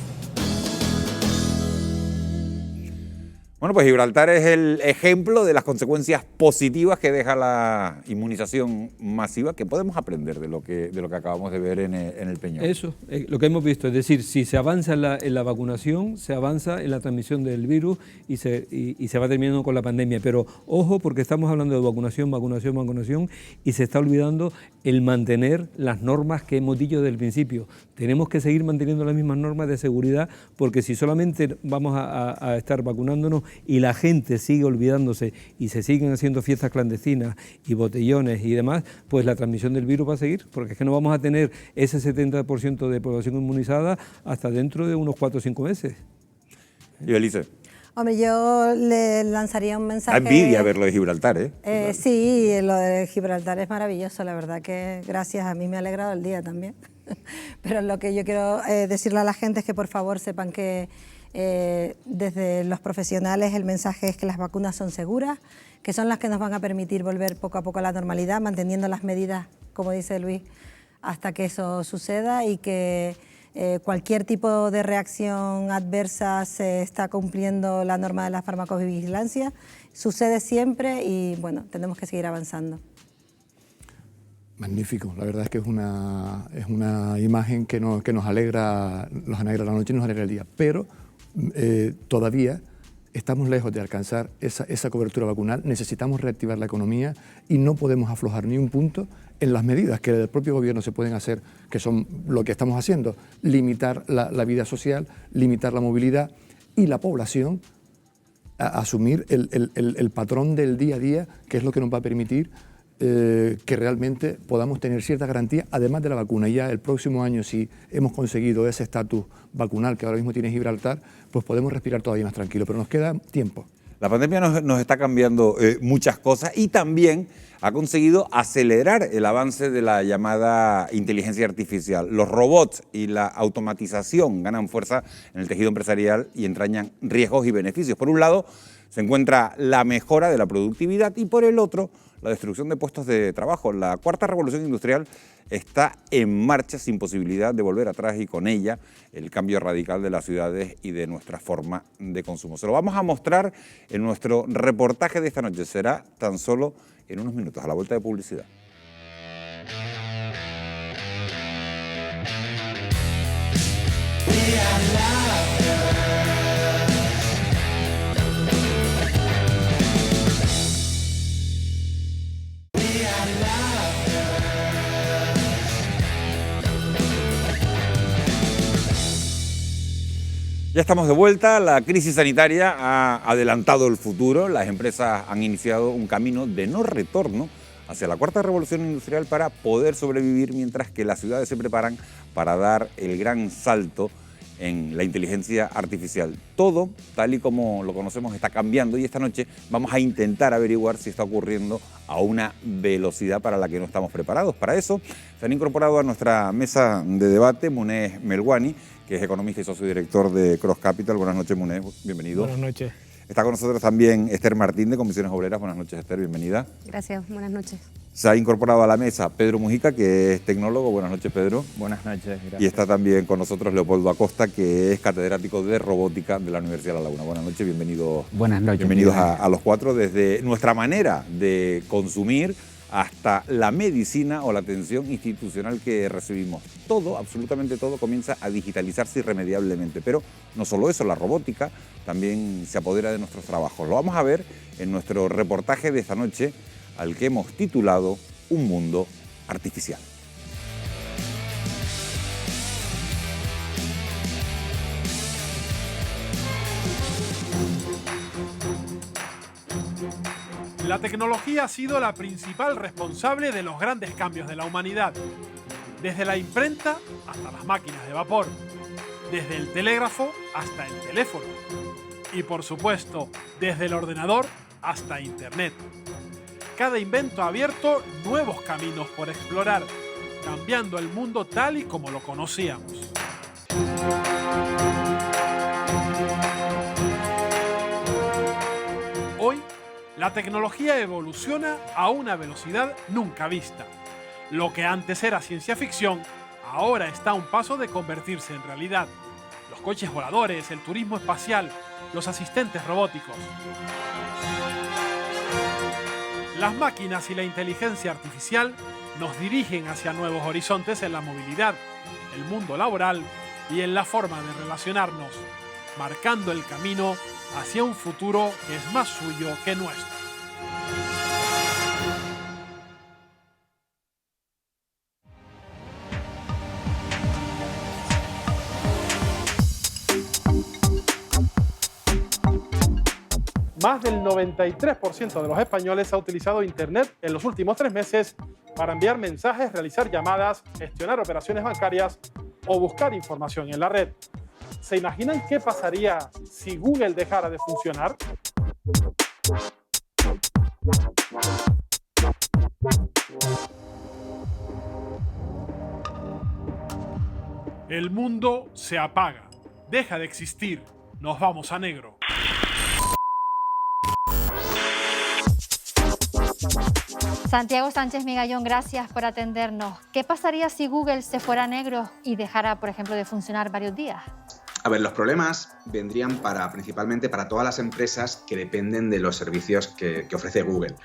Bueno, pues Gibraltar es el ejemplo de las consecuencias positivas que deja la inmunización masiva, que podemos aprender de lo que acabamos de ver en el Peñón. Eso, lo que hemos visto, es decir, si se avanza en la vacunación, se avanza en la transmisión del virus y se va terminando con la pandemia. Pero ojo, porque estamos hablando de vacunación, y se está olvidando el mantener las normas que hemos dicho desde el principio. Tenemos que seguir manteniendo las mismas normas de seguridad, porque si solamente vamos a estar vacunándonos y la gente sigue olvidándose y se siguen haciendo fiestas clandestinas y botellones y demás, pues la transmisión del virus va a seguir, porque es que no vamos a tener ese 70% de población inmunizada hasta dentro de unos 4 o 5 meses. Y Elise. Hombre, yo le lanzaría un mensaje... Da envidia ver lo de Gibraltar, ¿eh? Sí, lo de Gibraltar es maravilloso, la verdad que gracias, a mí me ha alegrado el día también. Pero lo que yo quiero decirle a la gente es que por favor sepan que desde los profesionales el mensaje es que las vacunas son seguras, que son las que nos van a permitir volver poco a poco a la normalidad, manteniendo las medidas, como dice Luis, hasta que eso suceda, y que cualquier tipo de reacción adversa se está cumpliendo la norma de la farmacovigilancia, sucede siempre y bueno, tenemos que seguir avanzando. Magnífico, la verdad es que es una imagen que nos alegra la noche y nos alegra el día, pero todavía estamos lejos de alcanzar esa cobertura vacunal, necesitamos reactivar la economía y no podemos aflojar ni un punto en las medidas que del propio gobierno se pueden hacer, que son lo que estamos haciendo, limitar la vida social, limitar la movilidad y la población a asumir el patrón del día a día, que es lo que nos va a permitir que realmente podamos tener cierta garantía, además de la vacuna. Y ya el próximo año, si hemos conseguido ese estatus vacunal que ahora mismo tiene Gibraltar, pues podemos respirar todavía más tranquilo, pero nos queda tiempo. La pandemia nos está cambiando muchas cosas y también ha conseguido acelerar el avance de la llamada inteligencia artificial. Los robots y la automatización ganan fuerza en el tejido empresarial y entrañan riesgos y beneficios. Por un lado, se encuentra la mejora de la productividad y por el otro, la destrucción de puestos de trabajo. La cuarta revolución industrial está en marcha sin posibilidad de volver atrás y con ella el cambio radical de las ciudades y de nuestra forma de consumo. Se lo vamos a mostrar en nuestro reportaje de esta noche. Será tan solo en unos minutos, a la vuelta de publicidad. Ya estamos de vuelta. La crisis sanitaria ha adelantado el futuro. Las empresas han iniciado un camino de no retorno hacia la cuarta revolución industrial para poder sobrevivir, mientras que las ciudades se preparan para dar el gran salto en la inteligencia artificial. Todo, tal y como lo conocemos, está cambiando, y esta noche vamos a intentar averiguar si está ocurriendo a una velocidad para la que no estamos preparados. Para eso se han incorporado a nuestra mesa de debate Munez Melwani, que es economista y socio director de Cross Capital. Buenas noches, Munez, bienvenido. Buenas noches. Está con nosotros también Esther Martín, de Comisiones Obreras. Buenas noches, Esther, bienvenida. Gracias, buenas noches. Se ha incorporado a la mesa Pedro Mujica, que es tecnólogo. Buenas noches, Pedro. Buenas noches, gracias. Y está también con nosotros Leopoldo Acosta, que es catedrático de robótica de la Universidad de La Laguna. Buenas noches, bienvenidos. Buenas noches. Bienvenidos a los cuatro, desde nuestra manera de consumir hasta la medicina o la atención institucional que recibimos. Todo, absolutamente todo, comienza a digitalizarse irremediablemente. Pero no solo eso, la robótica también se apodera de nuestros trabajos. Lo vamos a ver en nuestro reportaje de esta noche, al que hemos titulado Un mundo artificial. La tecnología ha sido la principal responsable de los grandes cambios de la humanidad, desde la imprenta hasta las máquinas de vapor, desde el telégrafo hasta el teléfono y, por supuesto, desde el ordenador hasta Internet. Cada invento ha abierto nuevos caminos por explorar, cambiando el mundo tal y como lo conocíamos. Hoy, la tecnología evoluciona a una velocidad nunca vista. Lo que antes era ciencia ficción, ahora está a un paso de convertirse en realidad. Los coches voladores, el turismo espacial, los asistentes robóticos. Las máquinas y la inteligencia artificial nos dirigen hacia nuevos horizontes en la movilidad, el mundo laboral y en la forma de relacionarnos, marcando el camino hacia un futuro que es más suyo que nuestro. Más del 93% de los españoles ha utilizado Internet en los últimos 3 meses para enviar mensajes, realizar llamadas, gestionar operaciones bancarias o buscar información en la red. ¿Se imaginan qué pasaría si Google dejara de funcionar? El mundo se apaga, deja de existir, nos vamos a negro. Santiago Sánchez Migallón, gracias por atendernos. ¿Qué pasaría si Google se fuera negro y dejara, por ejemplo, de funcionar varios días? A ver, los problemas vendrían principalmente para todas las empresas que dependen de los servicios que ofrece Google.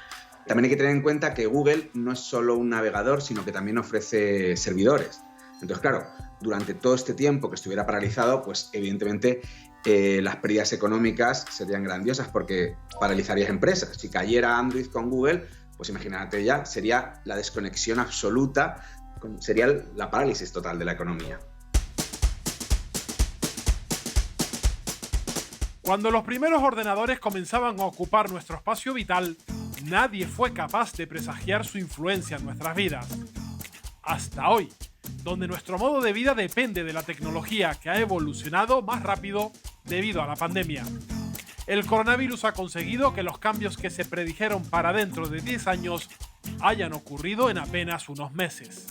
También hay que tener en cuenta que Google no es solo un navegador, sino que también ofrece servidores. Entonces, claro, durante todo este tiempo que estuviera paralizado, pues evidentemente las pérdidas económicas serían grandiosas porque paralizarías empresas. Si cayera Android con Google, pues imagínate ya, sería la desconexión absoluta, sería la parálisis total de la economía. Cuando los primeros ordenadores comenzaban a ocupar nuestro espacio vital, nadie fue capaz de presagiar su influencia en nuestras vidas. Hasta hoy, donde nuestro modo de vida depende de la tecnología que ha evolucionado más rápido debido a la pandemia. El coronavirus ha conseguido que los cambios que se predijeron para dentro de 10 años hayan ocurrido en apenas unos meses.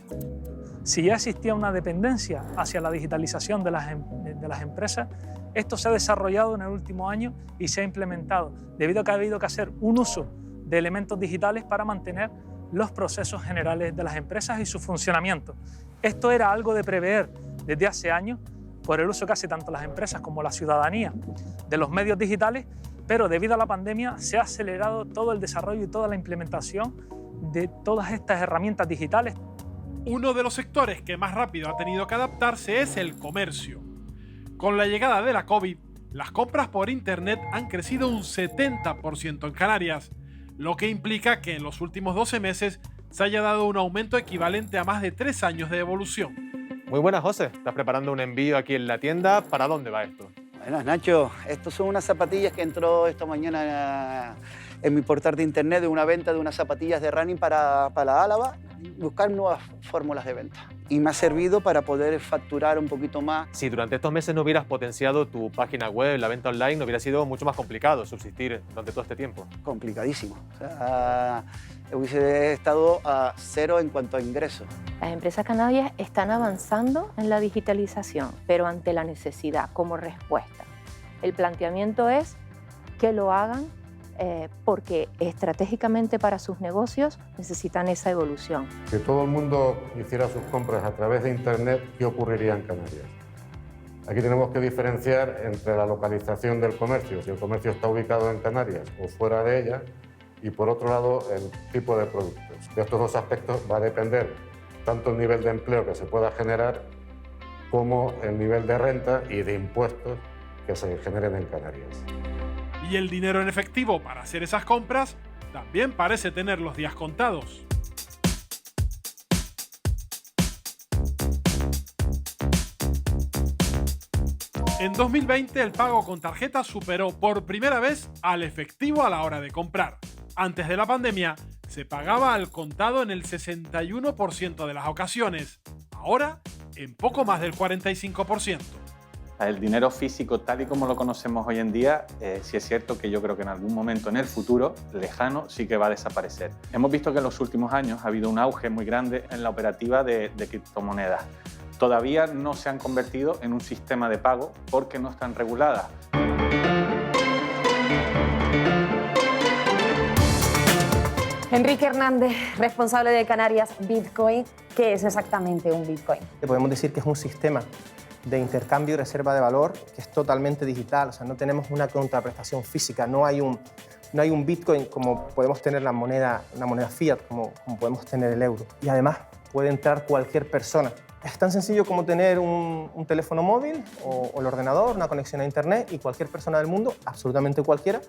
Si ya existía una dependencia hacia la digitalización de las empresas, esto se ha desarrollado en el último año y se ha implementado, debido a que ha habido que hacer un uso de elementos digitales para mantener los procesos generales de las empresas y su funcionamiento. Esto era algo de prever desde hace años, por el uso que hace tanto las empresas como la ciudadanía de los medios digitales, pero debido a la pandemia se ha acelerado todo el desarrollo y toda la implementación de todas estas herramientas digitales. Uno de los sectores que más rápido ha tenido que adaptarse es el comercio. Con la llegada de la COVID, las compras por Internet han crecido un 70% en Canarias, lo que implica que en los últimos 12 meses se haya dado un aumento equivalente a más de 3 años de evolución. Muy buenas, José. ¿Estás preparando un envío aquí en la tienda? ¿Para dónde va esto? Buenas, Nacho. Estos son unas zapatillas que entró esta mañana en mi portal de internet de una venta de unas zapatillas de running para Álava, buscar nuevas fórmulas de venta. Y me ha servido para poder facturar un poquito más. Si durante estos meses no hubieras potenciado tu página web, la venta online, hubiera sido mucho más complicado subsistir durante todo este tiempo. Complicadísimo. O sea, hubiese estado a cero en cuanto a ingresos. Las empresas canarias están avanzando en la digitalización, pero ante la necesidad como respuesta. El planteamiento es que lo hagan porque estratégicamente para sus negocios necesitan esa evolución. Si todo el mundo hiciera sus compras a través de Internet, ¿qué ocurriría en Canarias? Aquí tenemos que diferenciar entre la localización del comercio, si el comercio está ubicado en Canarias o fuera de ella, y por otro lado el tipo de productos. De estos dos aspectos va a depender tanto el nivel de empleo que se pueda generar como el nivel de renta y de impuestos que se generen en Canarias. Y el dinero en efectivo para hacer esas compras también parece tener los días contados. En 2020 el pago con tarjeta superó por primera vez al efectivo a la hora de comprar. Antes de la pandemia se pagaba al contado en el 61% de las ocasiones, ahora en poco más del 45%. El dinero físico, tal y como lo conocemos hoy en día, sí es cierto que yo creo que en algún momento en el futuro lejano sí que va a desaparecer. Hemos visto que en los últimos años ha habido un auge muy grande en la operativa de criptomonedas. Todavía no se han convertido en un sistema de pago porque no están reguladas. Enrique Hernández, responsable de Canarias Bitcoin. ¿Qué es exactamente un Bitcoin? Podemos decir que es un sistema de intercambio y reserva de valor que es totalmente digital, o sea, no tenemos una contraprestación física, no hay un Bitcoin como podemos tener la moneda fiat, como podemos tener el euro. Y además puede entrar cualquier persona. Es tan sencillo como tener un teléfono móvil o el ordenador, una conexión a internet, y cualquier persona del mundo, absolutamente cualquiera,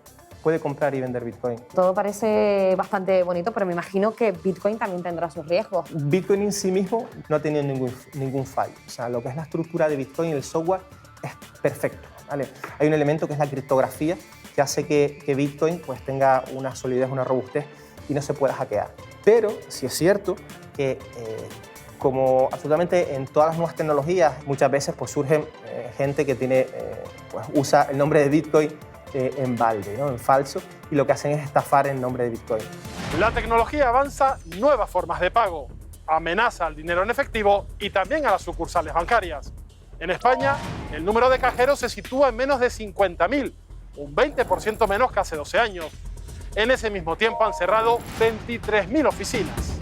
puede comprar y vender Bitcoin. Todo parece bastante bonito, pero me imagino que Bitcoin también tendrá sus riesgos. Bitcoin en sí mismo no ha tenido ningún fallo. O sea, lo que es la estructura de Bitcoin, el software, es perfecto, ¿vale? Hay un elemento que es la criptografía que hace que Bitcoin pues, tenga una solidez, una robustez y no se pueda hackear. Pero sí es cierto que como absolutamente en todas las nuevas tecnologías, muchas veces pues, surgen gente que usa el nombre de Bitcoin en balde, ¿no? En falso, y lo que hacen es estafar en nombre de Bitcoin. La tecnología avanza, nuevas formas de pago, amenaza al dinero en efectivo y también a las sucursales bancarias. En España, el número de cajeros se sitúa en menos de 50.000, un 20% menos que hace 12 años. En ese mismo tiempo han cerrado 23.000 oficinas.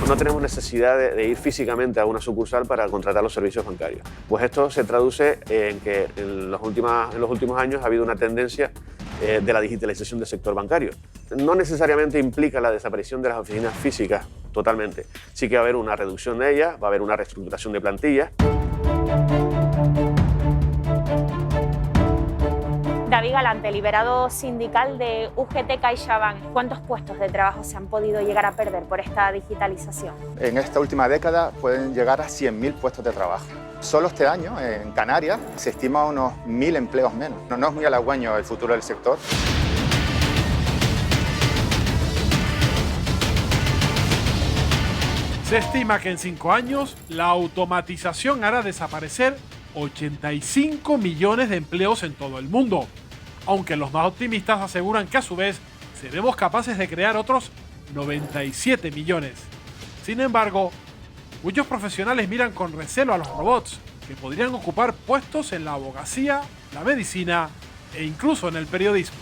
No tenemos necesidad de ir físicamente a una sucursal para contratar los servicios bancarios. Pues esto se traduce en que en los últimos años ha habido una tendencia de la digitalización del sector bancario. No necesariamente implica la desaparición de las oficinas físicas totalmente. Sí que va a haber una reducción de ellas, va a haber una reestructuración de plantillas. David Galante, liberado sindical de UGT CaixaBank. ¿Cuántos puestos de trabajo se han podido llegar a perder por esta digitalización? En esta última década pueden llegar a 100.000 puestos de trabajo. Solo este año, en Canarias, se estima unos 1.000 empleos menos. No es muy halagüeño el futuro del sector. Se estima que en 5 años la automatización hará desaparecer 85 millones de empleos en todo el mundo, aunque los más optimistas aseguran que a su vez seremos capaces de crear otros 97 millones. Sin embargo, muchos profesionales miran con recelo a los robots, que podrían ocupar puestos en la abogacía, la medicina e incluso en el periodismo.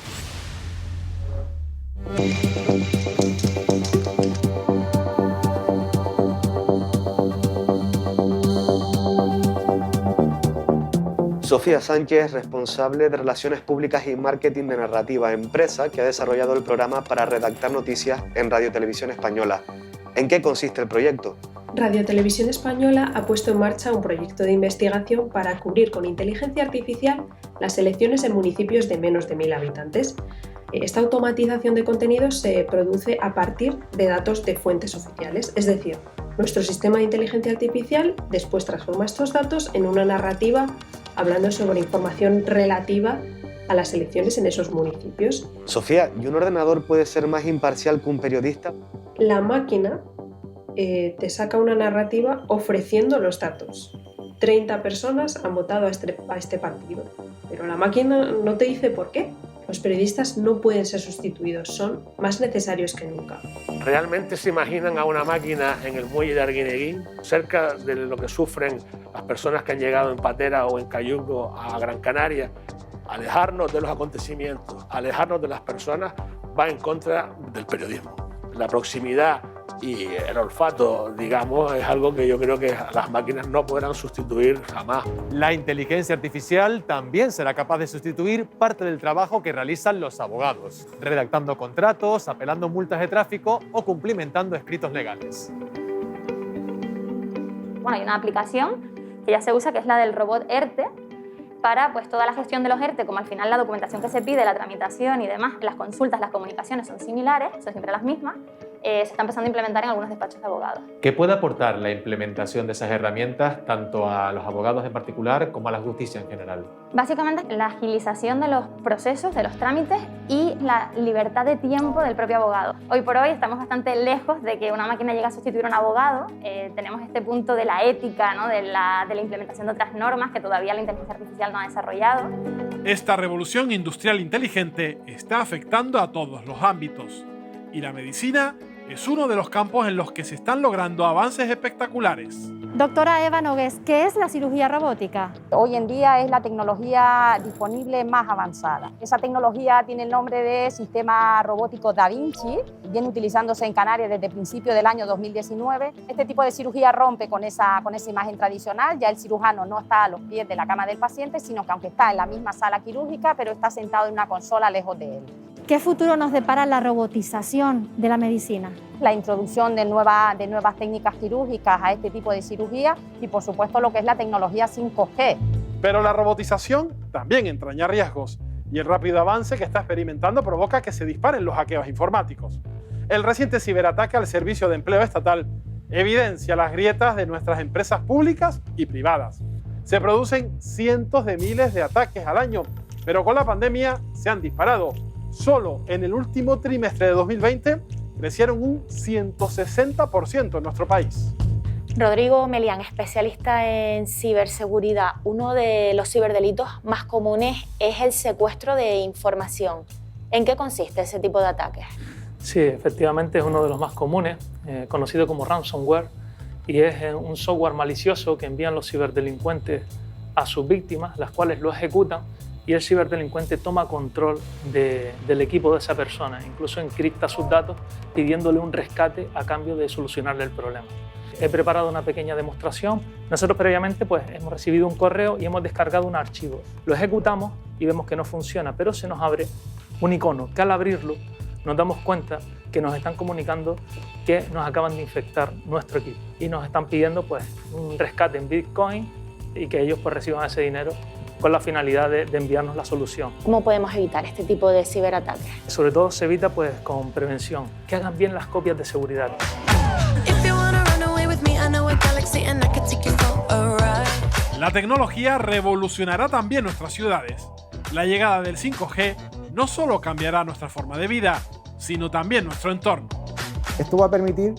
Sofía Sánchez, responsable de Relaciones Públicas y Marketing de Narrativa Empresa, que ha desarrollado el programa para redactar noticias en Radio Televisión Española. ¿En qué consiste el proyecto? Radio Televisión Española ha puesto en marcha un proyecto de investigación para cubrir con inteligencia artificial las elecciones en municipios de menos de 1.000 habitantes. Esta automatización de contenidos se produce a partir de datos de fuentes oficiales, es decir, nuestro sistema de inteligencia artificial después transforma estos datos en una narrativa hablando sobre información relativa a las elecciones en esos municipios. Sofía, ¿y un ordenador puede ser más imparcial que un periodista? La máquina te saca una narrativa ofreciendo los datos. 30 personas han votado a este partido, pero la máquina no te dice por qué. Los periodistas no pueden ser sustituidos, son más necesarios que nunca. ¿Realmente se imaginan a una máquina en el muelle de Arguineguín, cerca de lo que sufren las personas que han llegado en patera o en cayuco a Gran Canaria? Alejarnos de los acontecimientos, alejarnos de las personas, va en contra del periodismo. La proximidad y el olfato, digamos, es algo que yo creo que las máquinas no podrán sustituir jamás. La inteligencia artificial también será capaz de sustituir parte del trabajo que realizan los abogados, redactando contratos, apelando multas de tráfico o cumplimentando escritos legales. Bueno, hay una aplicación que ya se usa, que es la del robot ERTE, para pues, toda la gestión de los ERTE, como al final la documentación que se pide, la tramitación y demás, las consultas, las comunicaciones son similares, son siempre las mismas, se está empezando a implementar en algunos despachos de abogados. ¿Qué puede aportar la implementación de esas herramientas tanto a los abogados en particular como a la justicia en general? Básicamente la agilización de los procesos, de los trámites y la libertad de tiempo del propio abogado. Hoy por hoy estamos bastante lejos de que una máquina llegue a sustituir a un abogado. Tenemos este punto de la ética, ¿no? de la implementación de otras normas que todavía la inteligencia artificial no ha desarrollado. Esta revolución industrial inteligente está afectando a todos los ámbitos y la medicina es uno de los campos en los que se están logrando avances espectaculares. Doctora Eva Nogués, ¿qué es la cirugía robótica? Hoy en día es la tecnología disponible más avanzada. Esa tecnología tiene el nombre de Sistema Robótico Da Vinci, viene utilizándose en Canarias desde principios del año 2019. Este tipo de cirugía rompe con esa imagen tradicional. Ya el cirujano no está a los pies de la cama del paciente, sino que aunque está en la misma sala quirúrgica, pero está sentado en una consola lejos de él. ¿Qué futuro nos depara la robotización de la medicina? La introducción de nuevas técnicas quirúrgicas a este tipo de cirugía y, por supuesto, lo que es la tecnología 5G. Pero la robotización también entraña riesgos y el rápido avance que está experimentando provoca que se disparen los hackeos informáticos. El reciente ciberataque al Servicio de Empleo Estatal evidencia las grietas de nuestras empresas públicas y privadas. Se producen cientos de miles de ataques al año, pero con la pandemia se han disparado. Solo en el último trimestre de 2020 crecieron un 160% en nuestro país. Rodrigo Melián, especialista en ciberseguridad. Uno de los ciberdelitos más comunes es el secuestro de información. ¿En qué consiste ese tipo de ataques? Sí, efectivamente es uno de los más comunes, conocido como ransomware, y es un software malicioso que envían los ciberdelincuentes a sus víctimas, las cuales lo ejecutan, y el ciberdelincuente toma control del equipo de esa persona, incluso encripta sus datos pidiéndole un rescate a cambio de solucionarle el problema. He preparado una pequeña demostración. Nosotros previamente hemos recibido un correo y hemos descargado un archivo. Lo ejecutamos y vemos que no funciona, pero se nos abre un icono que al abrirlo nos damos cuenta que nos están comunicando que nos acaban de infectar nuestro equipo y nos están pidiendo un rescate en Bitcoin y que ellos reciban ese dinero con la finalidad de enviarnos la solución. ¿Cómo podemos evitar este tipo de ciberataques? Sobre todo se evita con prevención, que hagan bien las copias de seguridad. La tecnología revolucionará también nuestras ciudades. La llegada del 5G no solo cambiará nuestra forma de vida, sino también nuestro entorno. Esto va a permitir,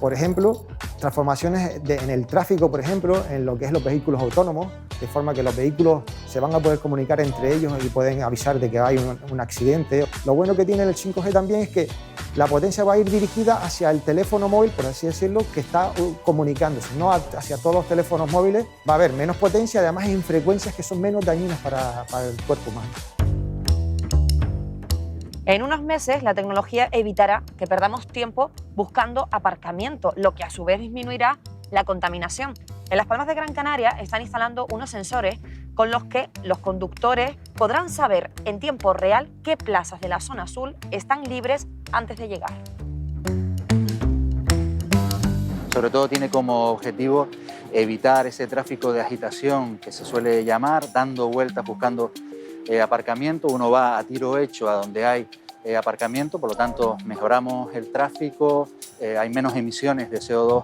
por ejemplo, transformaciones en el tráfico, por ejemplo, en lo que es los vehículos autónomos, de forma que los vehículos se van a poder comunicar entre ellos y pueden avisar de que hay un accidente. Lo bueno que tiene el 5G también es que la potencia va a ir dirigida hacia el teléfono móvil, por así decirlo, que está comunicándose, no hacia todos los teléfonos móviles. Va a haber menos potencia, además en frecuencias que son menos dañinas para el cuerpo humano. En unos meses, la tecnología evitará que perdamos tiempo buscando aparcamiento, lo que a su vez disminuirá la contaminación. En Las Palmas de Gran Canaria están instalando unos sensores con los que los conductores podrán saber en tiempo real qué plazas de la zona azul están libres antes de llegar. Sobre todo tiene como objetivo evitar ese tráfico de agitación que se suele llamar, dando vueltas, buscando aparcamiento. Uno va a tiro hecho a donde hay aparcamiento, por lo tanto mejoramos el tráfico, hay menos emisiones de CO2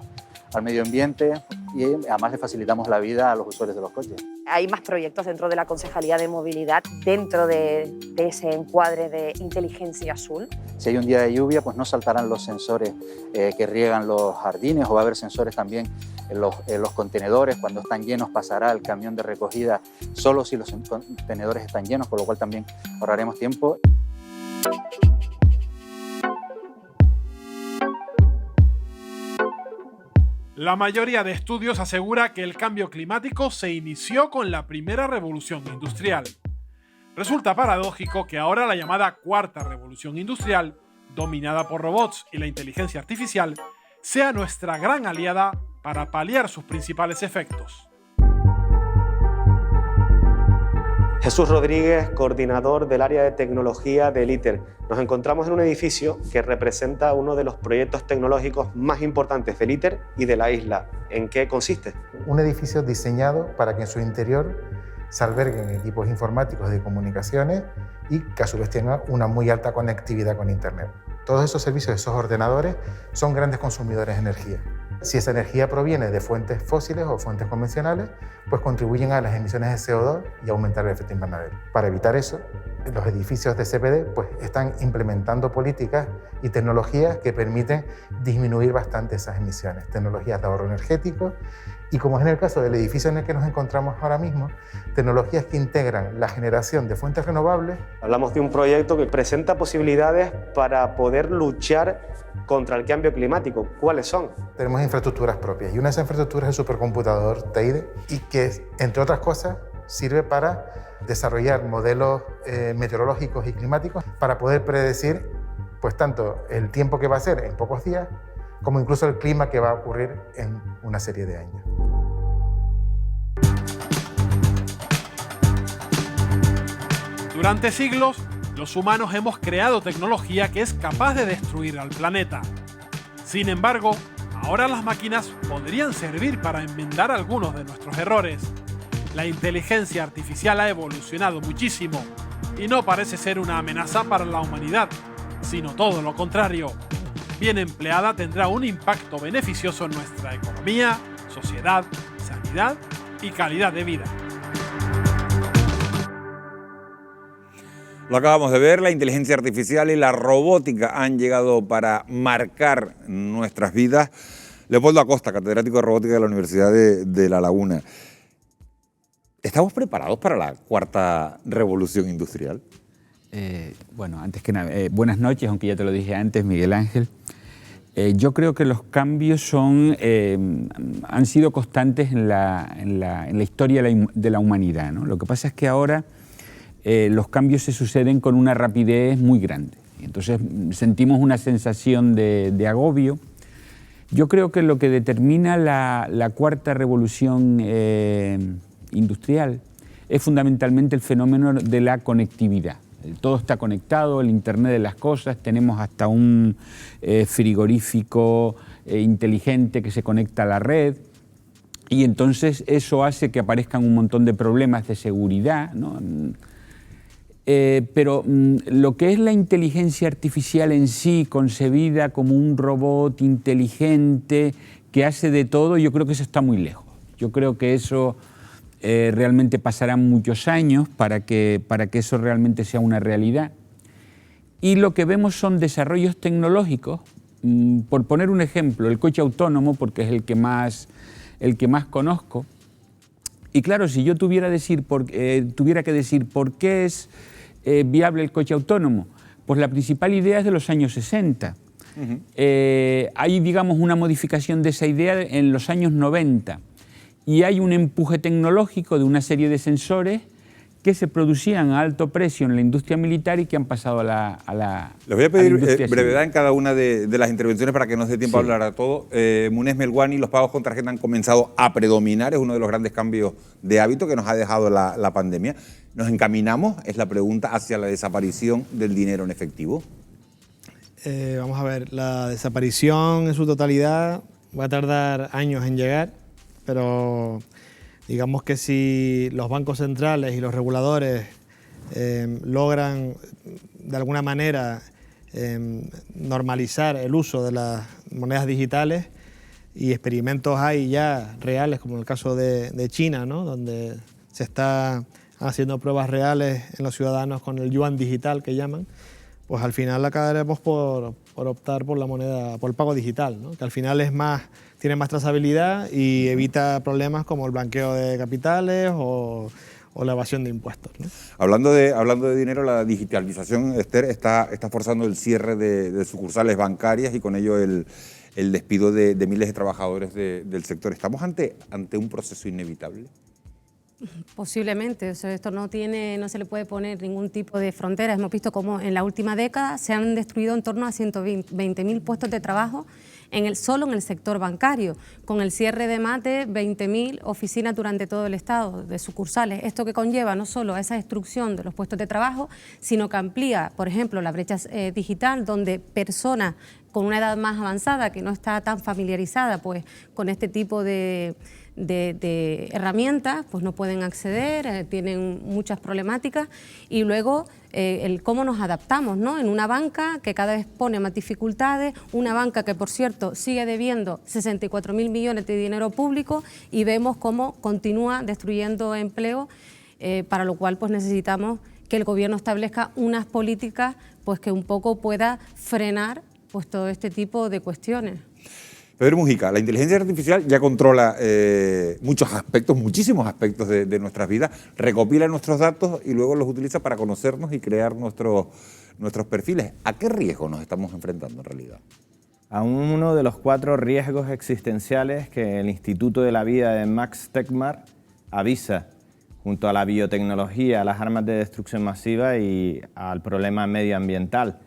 al medio ambiente y además le facilitamos la vida a los usuarios de los coches. Hay más proyectos dentro de la Concejalía de Movilidad, dentro de ese encuadre de inteligencia azul. Si hay un día de lluvia, pues no saltarán los sensores que riegan los jardines, o va a haber sensores también en los contenedores. Cuando están llenos pasará el camión de recogida solo si los contenedores están llenos, con lo cual también ahorraremos tiempo. La mayoría de estudios asegura que el cambio climático se inició con la primera revolución industrial. Resulta paradójico que ahora la llamada cuarta revolución industrial, dominada por robots y la inteligencia artificial, sea nuestra gran aliada para paliar sus principales efectos. Jesús Rodríguez, coordinador del área de tecnología del ITER. Nos encontramos en un edificio que representa uno de los proyectos tecnológicos más importantes del ITER y de la isla. ¿En qué consiste? Un edificio diseñado para que en su interior se alberguen equipos informáticos de comunicaciones y que a su vez tenga una muy alta conectividad con Internet. Todos esos servicios, esos ordenadores, son grandes consumidores de energía. Si esa energía proviene de fuentes fósiles o fuentes convencionales, pues contribuyen a las emisiones de CO2 y aumentar el efecto invernadero. Para evitar eso, los edificios de CPD pues, están implementando políticas y tecnologías que permiten disminuir bastante esas emisiones, tecnologías de ahorro energético y, como es en el caso del edificio en el que nos encontramos ahora mismo, tecnologías que integran la generación de fuentes renovables. Hablamos de un proyecto que presenta posibilidades para poder luchar contra el cambio climático. ¿Cuáles son? Tenemos infraestructuras propias y una de esas infraestructuras es el supercomputador TEIDE y que, entre otras cosas, sirve para desarrollar modelos meteorológicos y climáticos para poder predecir pues, tanto el tiempo que va a ser en pocos días como incluso el clima que va a ocurrir en una serie de años. Durante siglos, los humanos hemos creado tecnología que es capaz de destruir al planeta. Sin embargo, ahora las máquinas podrían servir para enmendar algunos de nuestros errores. La inteligencia artificial ha evolucionado muchísimo y no parece ser una amenaza para la humanidad, sino todo lo contrario. Bien empleada tendrá un impacto beneficioso en nuestra economía, sociedad, sanidad y calidad de vida. Lo acabamos de ver, la inteligencia artificial y la robótica han llegado para marcar nuestras vidas. Leopoldo Acosta, catedrático de robótica de la Universidad de La Laguna. ¿Estamos preparados para la cuarta revolución industrial? Bueno, antes que nada, buenas noches, aunque ya te lo dije antes, Miguel Ángel. Yo creo que los cambios han sido constantes en la historia de la humanidad, ¿no? Lo que pasa es que ahora los cambios se suceden con una rapidez muy grande. Entonces sentimos una sensación de agobio. Yo creo que lo que determina la cuarta revolución industrial es fundamentalmente el fenómeno de la conectividad. Todo está conectado, el Internet de las cosas, tenemos hasta un frigorífico inteligente que se conecta a la red y entonces eso hace que aparezcan un montón de problemas de seguridad, ¿no? Pero lo que es la inteligencia artificial en sí, concebida como un robot inteligente que hace de todo, yo creo que eso está muy lejos. Yo creo que eso realmente pasarán muchos años para que eso realmente sea una realidad. Y lo que vemos son desarrollos tecnológicos. Por poner un ejemplo, el coche autónomo, porque es el que más conozco. Y claro, si yo tuviera que decir por qué es viable el coche autónomo, pues la principal idea es de los años 60. Hay, digamos, una modificación de esa idea en los años 90 y hay un empuje tecnológico de una serie de sensores que se producían a alto precio en la industria militar y que han pasado a la Les voy a pedir brevedad en cada una de las intervenciones para que nos dé tiempo a hablar a todo. Munes Melguani, los pagos con tarjeta han comenzado a predominar, es uno de los grandes cambios de hábito que nos ha dejado la pandemia. ¿Nos encaminamos, es la pregunta, hacia la desaparición del dinero en efectivo? Vamos a ver, la desaparición en su totalidad va a tardar años en llegar, pero digamos que si los bancos centrales y los reguladores logran de alguna manera normalizar el uso de las monedas digitales, y experimentos hay ya reales, como en el caso de China, ¿no? Donde se está haciendo pruebas reales en los ciudadanos con el yuan digital que llaman, pues al final acabaremos por optar por la moneda, por el pago digital, ¿no? Que al final tiene más trazabilidad y evita problemas como el blanqueo de capitales o la evasión de impuestos, ¿no? Hablando de dinero, la digitalización, Esther, está forzando el cierre de sucursales bancarias y con ello el despido de miles de trabajadores del sector. ¿Estamos ante un proceso inevitable? Posiblemente, o sea, esto no se le puede poner ningún tipo de fronteras. Hemos visto cómo en la última década se han destruido en torno a 120.000 puestos de trabajo solo en el sector bancario, con el cierre de más de 20.000 oficinas durante todo el estado, de sucursales. Esto que conlleva no solo a esa destrucción de los puestos de trabajo, sino que amplía, por ejemplo, la brecha digital, donde personas con una edad más avanzada, que no está tan familiarizada pues, con este tipo de herramientas, pues no pueden acceder, tienen muchas problemáticas, y luego el cómo nos adaptamos, ¿no? En una banca que cada vez pone más dificultades, una banca que, por cierto, sigue debiendo 64.000 millones de dinero público, y vemos cómo continúa destruyendo empleo, para lo cual pues necesitamos que el gobierno establezca unas políticas pues, que un poco pueda frenar pues, todo este tipo de cuestiones. Pedro Mujica, la inteligencia artificial ya controla muchos aspectos, muchísimos aspectos de nuestras vidas, recopila nuestros datos y luego los utiliza para conocernos y crear nuestros perfiles. ¿A qué riesgo nos estamos enfrentando en realidad? A uno de los 4 riesgos existenciales que el Instituto de la Vida de Max Tegmark avisa, junto a la biotecnología, a las armas de destrucción masiva y al problema medioambiental.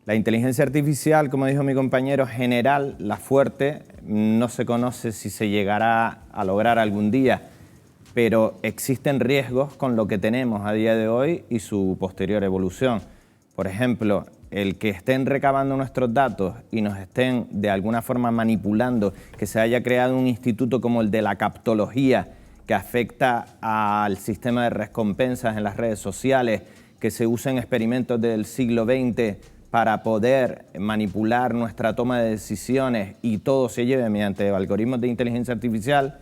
La inteligencia artificial, como dijo mi compañero, general, la fuerte, no se conoce si se llegará a lograr algún día, pero existen riesgos con lo que tenemos a día de hoy y su posterior evolución. Por ejemplo, el que estén recabando nuestros datos y nos estén de alguna forma manipulando, que se haya creado un instituto como el de la captología, que afecta al sistema de recompensas en las redes sociales, que se usen experimentos del siglo XX para poder manipular nuestra toma de decisiones y todo se lleve mediante algoritmos de inteligencia artificial,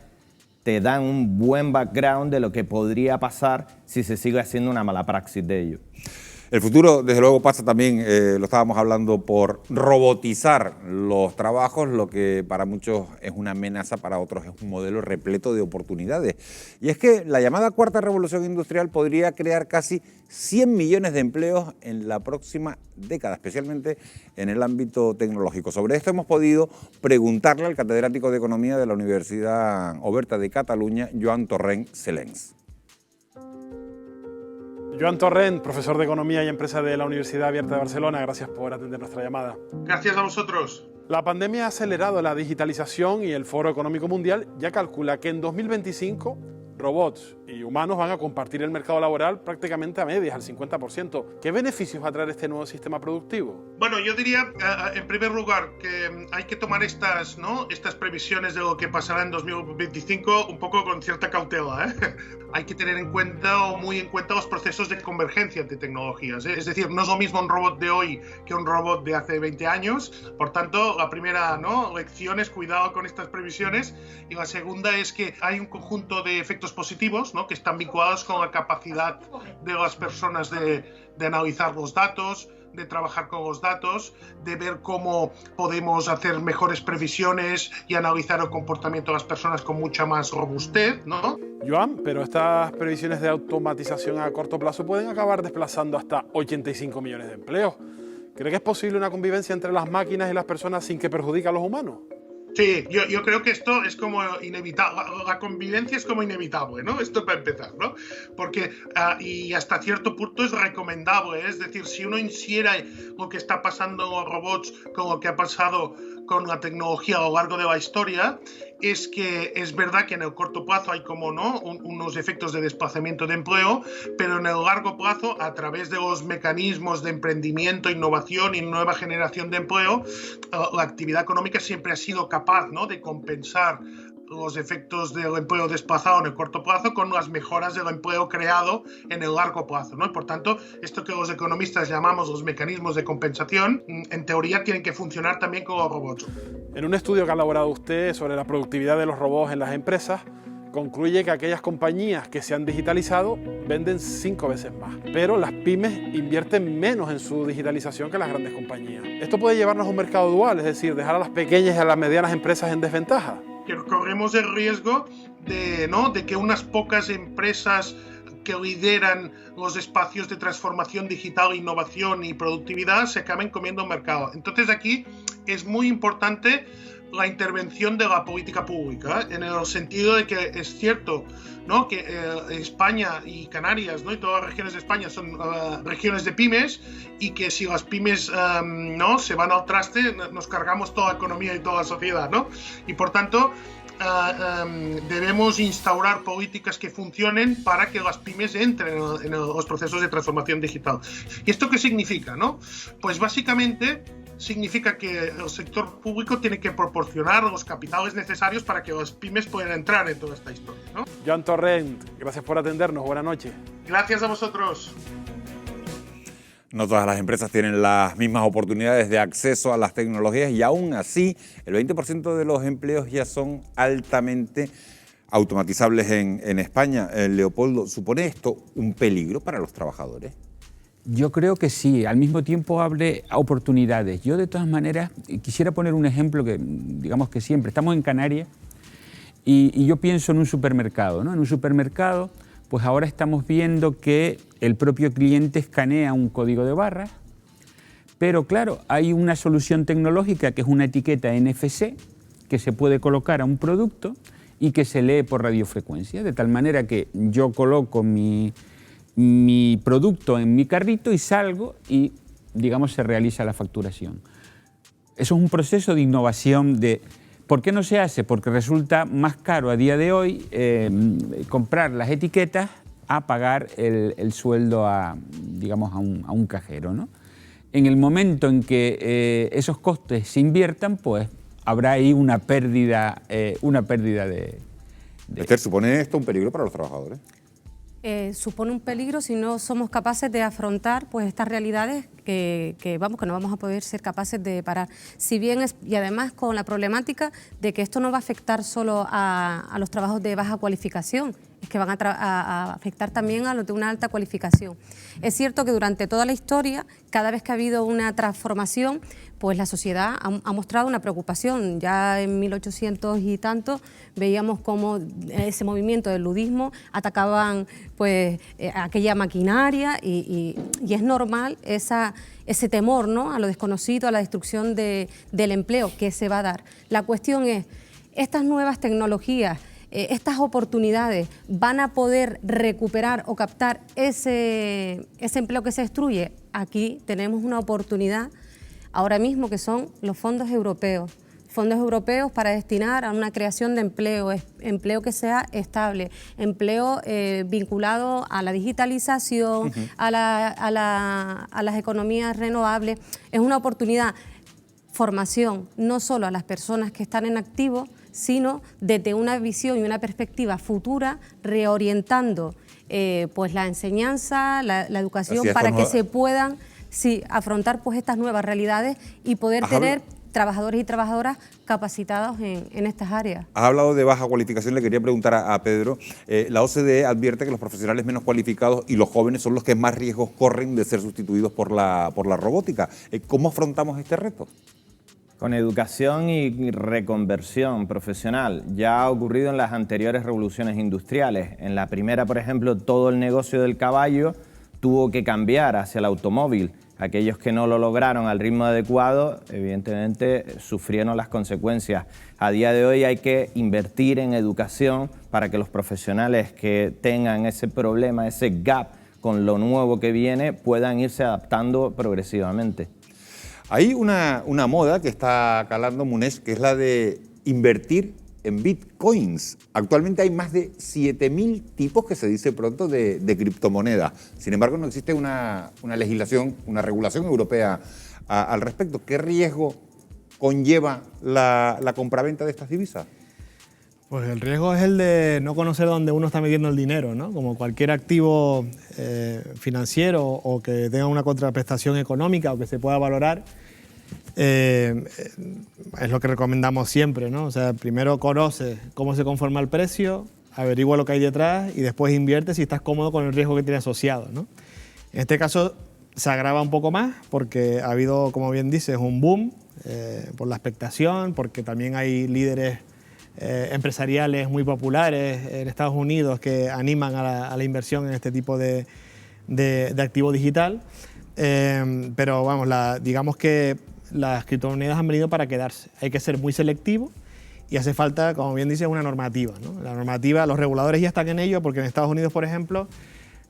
te dan un buen background de lo que podría pasar si se sigue haciendo una mala praxis de ello. El futuro, desde luego, pasa también, lo estábamos hablando, por robotizar los trabajos, lo que para muchos es una amenaza, para otros es un modelo repleto de oportunidades. Y es que la llamada cuarta revolución industrial podría crear casi 100 millones de empleos en la próxima década, especialmente en el ámbito tecnológico. Sobre esto hemos podido preguntarle al catedrático de Economía de la Universidad Oberta de Cataluña, Joan Torrent Celens. Joan Torrent, profesor de Economía y Empresa de la Universidad Abierta de Barcelona, gracias por atender nuestra llamada. Gracias a vosotros. La pandemia ha acelerado la digitalización y el Foro Económico Mundial ya calcula que en 2025 robots y humanos van a compartir el mercado laboral prácticamente a medias, al 50%. ¿Qué beneficios va a traer este nuevo sistema productivo? Bueno, yo diría, en primer lugar, que hay que tomar estas previsiones de lo que pasará en 2025 un poco con cierta cautela, ¿eh? Hay que tener en cuenta, o muy en cuenta, los procesos de convergencia de tecnologías, ¿eh? Es decir, no es lo mismo un robot de hoy que un robot de hace 20 años. Por tanto, la primera lección es cuidado con estas previsiones, y la segunda es que hay un conjunto de efectos positivos, ¿no?, que están vinculados con la capacidad de las personas de analizar los datos, de trabajar con los datos, de ver cómo podemos hacer mejores previsiones y analizar el comportamiento de las personas con mucha más robustez, ¿no? Joan, pero estas previsiones de automatización a corto plazo pueden acabar desplazando hasta 85 millones de empleos. ¿Cree que es posible una convivencia entre las máquinas y las personas sin que perjudique a los humanos? Sí, yo creo que esto es como inevitable, la convivencia es como inevitable, ¿no? Esto para empezar, ¿no? Porque, y hasta cierto punto es recomendable, es decir, si uno hiciera lo que está pasando en los robots con lo que ha pasado con la tecnología a lo largo de la historia, es que es verdad que en el corto plazo hay como unos efectos de desplazamiento de empleo, pero en el largo plazo, a través de los mecanismos de emprendimiento, innovación y nueva generación de empleo, la actividad económica siempre ha sido capaz, ¿no?, de compensar los efectos del empleo desplazado en el corto plazo con las mejoras del empleo creado en el largo plazo, ¿no? Y por tanto, esto que los economistas llamamos los mecanismos de compensación, en teoría tienen que funcionar también con los robots. En un estudio que ha elaborado usted sobre la productividad de los robots en las empresas, concluye que aquellas compañías que se han digitalizado venden 5 veces más, pero las pymes invierten menos en su digitalización que las grandes compañías. Esto puede llevarnos a un mercado dual, es decir, dejar a las pequeñas y a las medianas empresas en desventaja. Que corremos el riesgo de que unas pocas empresas que lideran los espacios de transformación digital, innovación y productividad se acaben comiendo el mercado. Entonces aquí es muy importante la intervención de la política pública, en el sentido de que es cierto, ¿no?, que España y Canarias, ¿no?, y todas las regiones de España son regiones de pymes, y que si las pymes no se van al traste, nos cargamos toda la economía y toda la sociedad, ¿no? Y por tanto debemos instaurar políticas que funcionen para que las pymes entren en los procesos de transformación digital. ¿Y esto qué significa, no? Pues básicamente significa que el sector público tiene que proporcionar los capitales necesarios para que las pymes puedan entrar en toda esta historia, ¿no? Joan Torrent, gracias por atendernos. Buenas noches. Gracias a vosotros. No todas las empresas tienen las mismas oportunidades de acceso a las tecnologías y aún así el 20% de los empleos ya son altamente automatizables en España. Leopoldo, ¿supone esto un peligro para los trabajadores? Yo creo que sí, al mismo tiempo abre oportunidades. Yo de todas maneras quisiera poner un ejemplo que digamos que siempre, estamos en Canarias y yo pienso en un supermercado, ¿no? En un supermercado, pues ahora estamos viendo que el propio cliente escanea un código de barras, pero claro, hay una solución tecnológica que es una etiqueta NFC que se puede colocar a un producto y que se lee por radiofrecuencia, de tal manera que yo coloco mi producto en mi carrito y salgo y, digamos, se realiza la facturación. Eso es un proceso de innovación de... ¿Por qué no se hace? Porque resulta más caro a día de hoy comprar las etiquetas a pagar el sueldo digamos, a un cajero, ¿no? En el momento en que esos costes se inviertan, pues habrá ahí una pérdida de... Esther, ¿supone esto un peligro para los trabajadores? Supone un peligro si no somos capaces de afrontar pues estas realidades que no vamos a poder ser capaces de parar. Si bien y además con la problemática de que esto no va a afectar solo a los trabajos de baja cualificación, es que van a afectar también a los de una alta cualificación. Es cierto que durante toda la historia, cada vez que ha habido una transformación, pues la sociedad ha mostrado una preocupación. Ya en 1800 y tanto veíamos cómo ese movimiento del ludismo atacaban pues, aquella maquinaria y es normal ese temor, ¿no?, a lo desconocido, a la destrucción del empleo que se va a dar. La cuestión es, estas nuevas tecnologías, estas oportunidades van a poder recuperar o captar ese empleo que se destruye. Aquí tenemos una oportunidad ahora mismo que son los fondos europeos para destinar a una creación de empleo que sea estable, empleo vinculado a la digitalización, a las economías renovables. Es una oportunidad, formación, no solo a las personas que están en activo, sino desde una visión y una perspectiva futura, reorientando pues la enseñanza, la educación, para que se puedan afrontar pues estas nuevas realidades y poder tener trabajadores y trabajadoras capacitados en estas áreas. Has hablado de baja cualificación, le quería preguntar a Pedro. La OCDE advierte que los profesionales menos cualificados y los jóvenes son los que más riesgos corren de ser sustituidos por la robótica. ¿Cómo afrontamos este reto? Con educación y reconversión profesional. Ya ha ocurrido en las anteriores revoluciones industriales. En la primera, por ejemplo, todo el negocio del caballo tuvo que cambiar hacia el automóvil. Aquellos que no lo lograron al ritmo adecuado, evidentemente, sufrieron las consecuencias. A día de hoy hay que invertir en educación para que los profesionales que tengan ese problema, ese gap con lo nuevo que viene, puedan irse adaptando progresivamente. Hay una moda que está calando, Munez, que es la de invertir en bitcoins. Actualmente hay más de 7.000 tipos, que se dice pronto, de criptomonedas. Sin embargo, no existe una legislación, una regulación europea al respecto. ¿Qué riesgo conlleva la compraventa de estas divisas? Pues el riesgo es el de no conocer dónde uno está metiendo el dinero, ¿no? Como cualquier activo financiero o que tenga una contraprestación económica o que se pueda valorar, es lo que recomendamos siempre, ¿no? O sea, primero conoce cómo se conforma el precio, averigua lo que hay detrás y después invierte si estás cómodo con el riesgo que tiene asociado, ¿no? En este caso se agrava un poco más porque ha habido, como bien dices, un boom por la expectación, porque también hay líderes empresariales muy populares en Estados Unidos que animan a la inversión en este tipo de activo digital. Pero vamos, digamos que las criptomonedas han venido para quedarse. Hay que ser muy selectivo y hace falta, como bien dices, una normativa, ¿no? La normativa, los reguladores ya están en ello porque en Estados Unidos, por ejemplo,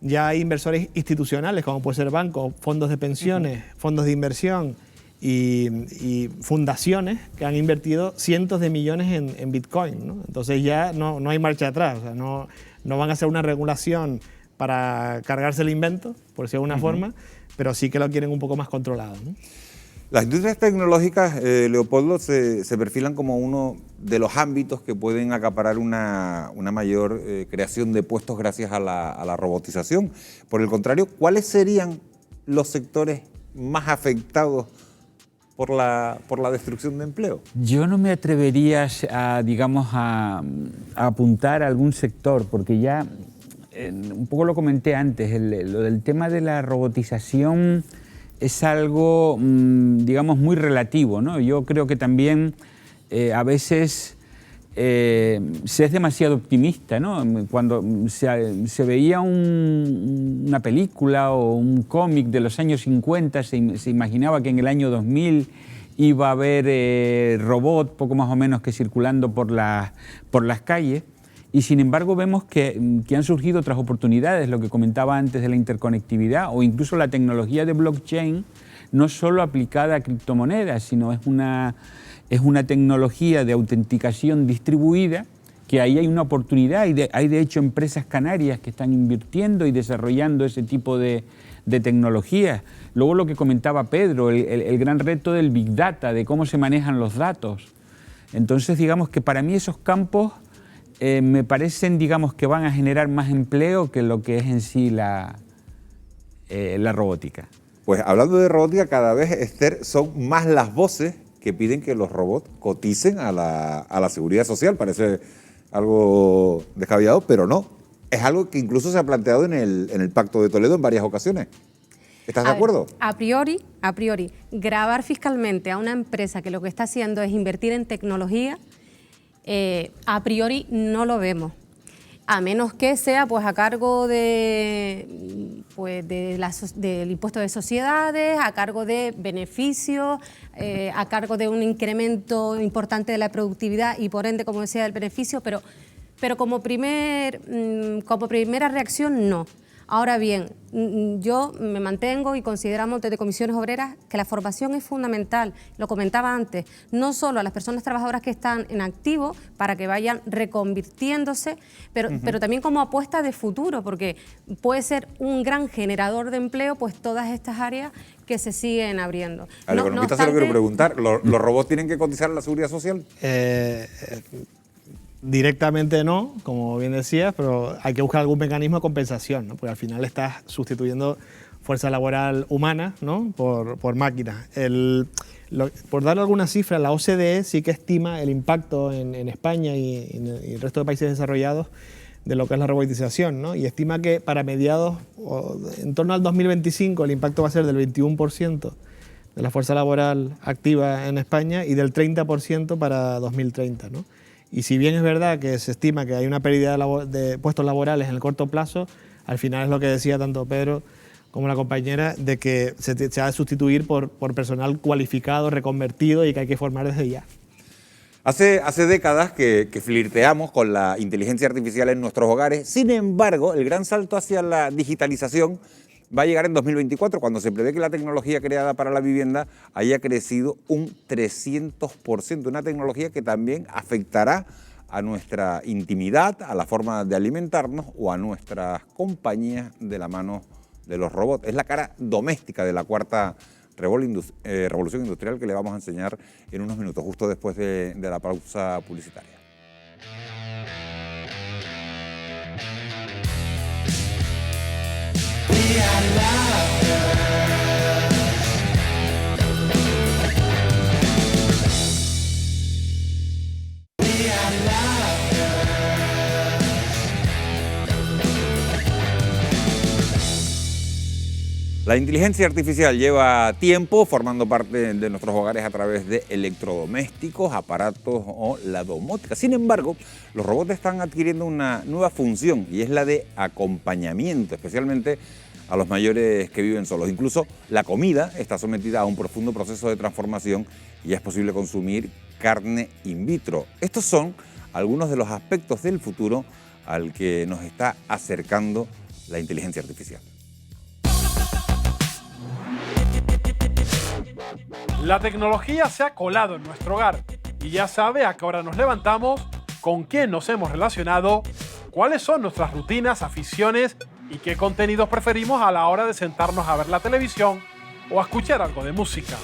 ya hay inversores institucionales, como puede ser bancos, fondos de pensiones, fondos de inversión y fundaciones que han invertido cientos de millones en Bitcoin, ¿no? Entonces ya no hay marcha atrás, o sea, no van a hacer una regulación para cargarse el invento, por decirlo de alguna forma, pero sí que lo quieren un poco más controlado, ¿no? Las industrias tecnológicas, Leopoldo, se perfilan como uno de los ámbitos que pueden acaparar una mayor creación de puestos gracias a la robotización. Por el contrario, ¿cuáles serían los sectores más afectados por la destrucción de empleo? Yo no me atrevería a apuntar a algún sector, porque ya un poco lo comenté antes, lo del tema de la robotización es algo, digamos, muy relativo, ¿no? Yo creo que también a veces se es demasiado optimista, ¿no? Cuando se veía una película o un cómic de los años 50, se imaginaba que en el año 2000 iba a haber robots, poco más o menos, que circulando por las calles. Y sin embargo vemos que han surgido otras oportunidades, lo que comentaba antes de la interconectividad o incluso la tecnología de blockchain, no solo aplicada a criptomonedas, sino es una tecnología de autenticación distribuida, que ahí hay una oportunidad y hay de hecho empresas canarias que están invirtiendo y desarrollando ese tipo de tecnologías. Luego lo que comentaba Pedro, el gran reto del Big Data, de cómo se manejan los datos. Entonces digamos que para mí esos campos me parecen, digamos, que van a generar más empleo que lo que es en sí la robótica. Pues hablando de robótica, cada vez, Esther, son más las voces que piden que los robots coticen a la seguridad social. Parece algo descabellado, pero no. Es algo que incluso se ha planteado en el Pacto de Toledo en varias ocasiones. ¿Estás de acuerdo? A priori, gravar fiscalmente a una empresa que lo que está haciendo es invertir en tecnología, a priori no lo vemos, a menos que sea pues a cargo del impuesto de sociedades, a cargo de beneficios, a cargo de un incremento importante de la productividad y por ende, como decía, del beneficio, pero como primera reacción no. Ahora bien, yo me mantengo y consideramos desde Comisiones Obreras que la formación es fundamental, lo comentaba antes, no solo a las personas trabajadoras que están en activo para que vayan reconvirtiéndose, pero también como apuesta de futuro, porque puede ser un gran generador de empleo, pues todas estas áreas que se siguen abriendo. Al economista se lo quiero preguntar, ¿los robots tienen que cotizar a la seguridad social? Directamente no, como bien decías, pero hay que buscar algún mecanismo de compensación, ¿no? Porque al final estás sustituyendo fuerza laboral humana, ¿no? por máquinas. Por darle alguna cifra, la OCDE sí que estima el impacto en España y en el resto de países desarrollados de lo que es la robotización, ¿no? Y estima que para mediados, en torno al 2025, el impacto va a ser del 21% de la fuerza laboral activa en España y del 30% para 2030, ¿no? Y si bien es verdad que se estima que hay una pérdida de puestos laborales en el corto plazo, al final es lo que decía tanto Pedro como la compañera, de que se ha de sustituir por personal cualificado, reconvertido y que hay que formar desde ya. Hace décadas que flirteamos con la inteligencia artificial en nuestros hogares. Sin embargo, el gran salto hacia la digitalización va a llegar en 2024, cuando se prevé que la tecnología creada para la vivienda haya crecido un 300%, una tecnología que también afectará a nuestra intimidad, a la forma de alimentarnos o a nuestras compañías de la mano de los robots. Es la cara doméstica de la cuarta revolución industrial que le vamos a enseñar en unos minutos, justo después de la pausa publicitaria. La inteligencia artificial lleva tiempo formando parte de nuestros hogares a través de electrodomésticos, aparatos o la domótica. Sin embargo, los robots están adquiriendo una nueva función y es la de acompañamiento, especialmente a los mayores que viven solos. Incluso la comida está sometida a un profundo proceso de transformación y es posible consumir carne in vitro. Estos son algunos de los aspectos del futuro al que nos está acercando la inteligencia artificial. La tecnología se ha colado en nuestro hogar y ya sabe a qué hora nos levantamos, con quién nos hemos relacionado, cuáles son nuestras rutinas, aficiones y qué contenidos preferimos a la hora de sentarnos a ver la televisión o a escuchar algo de música.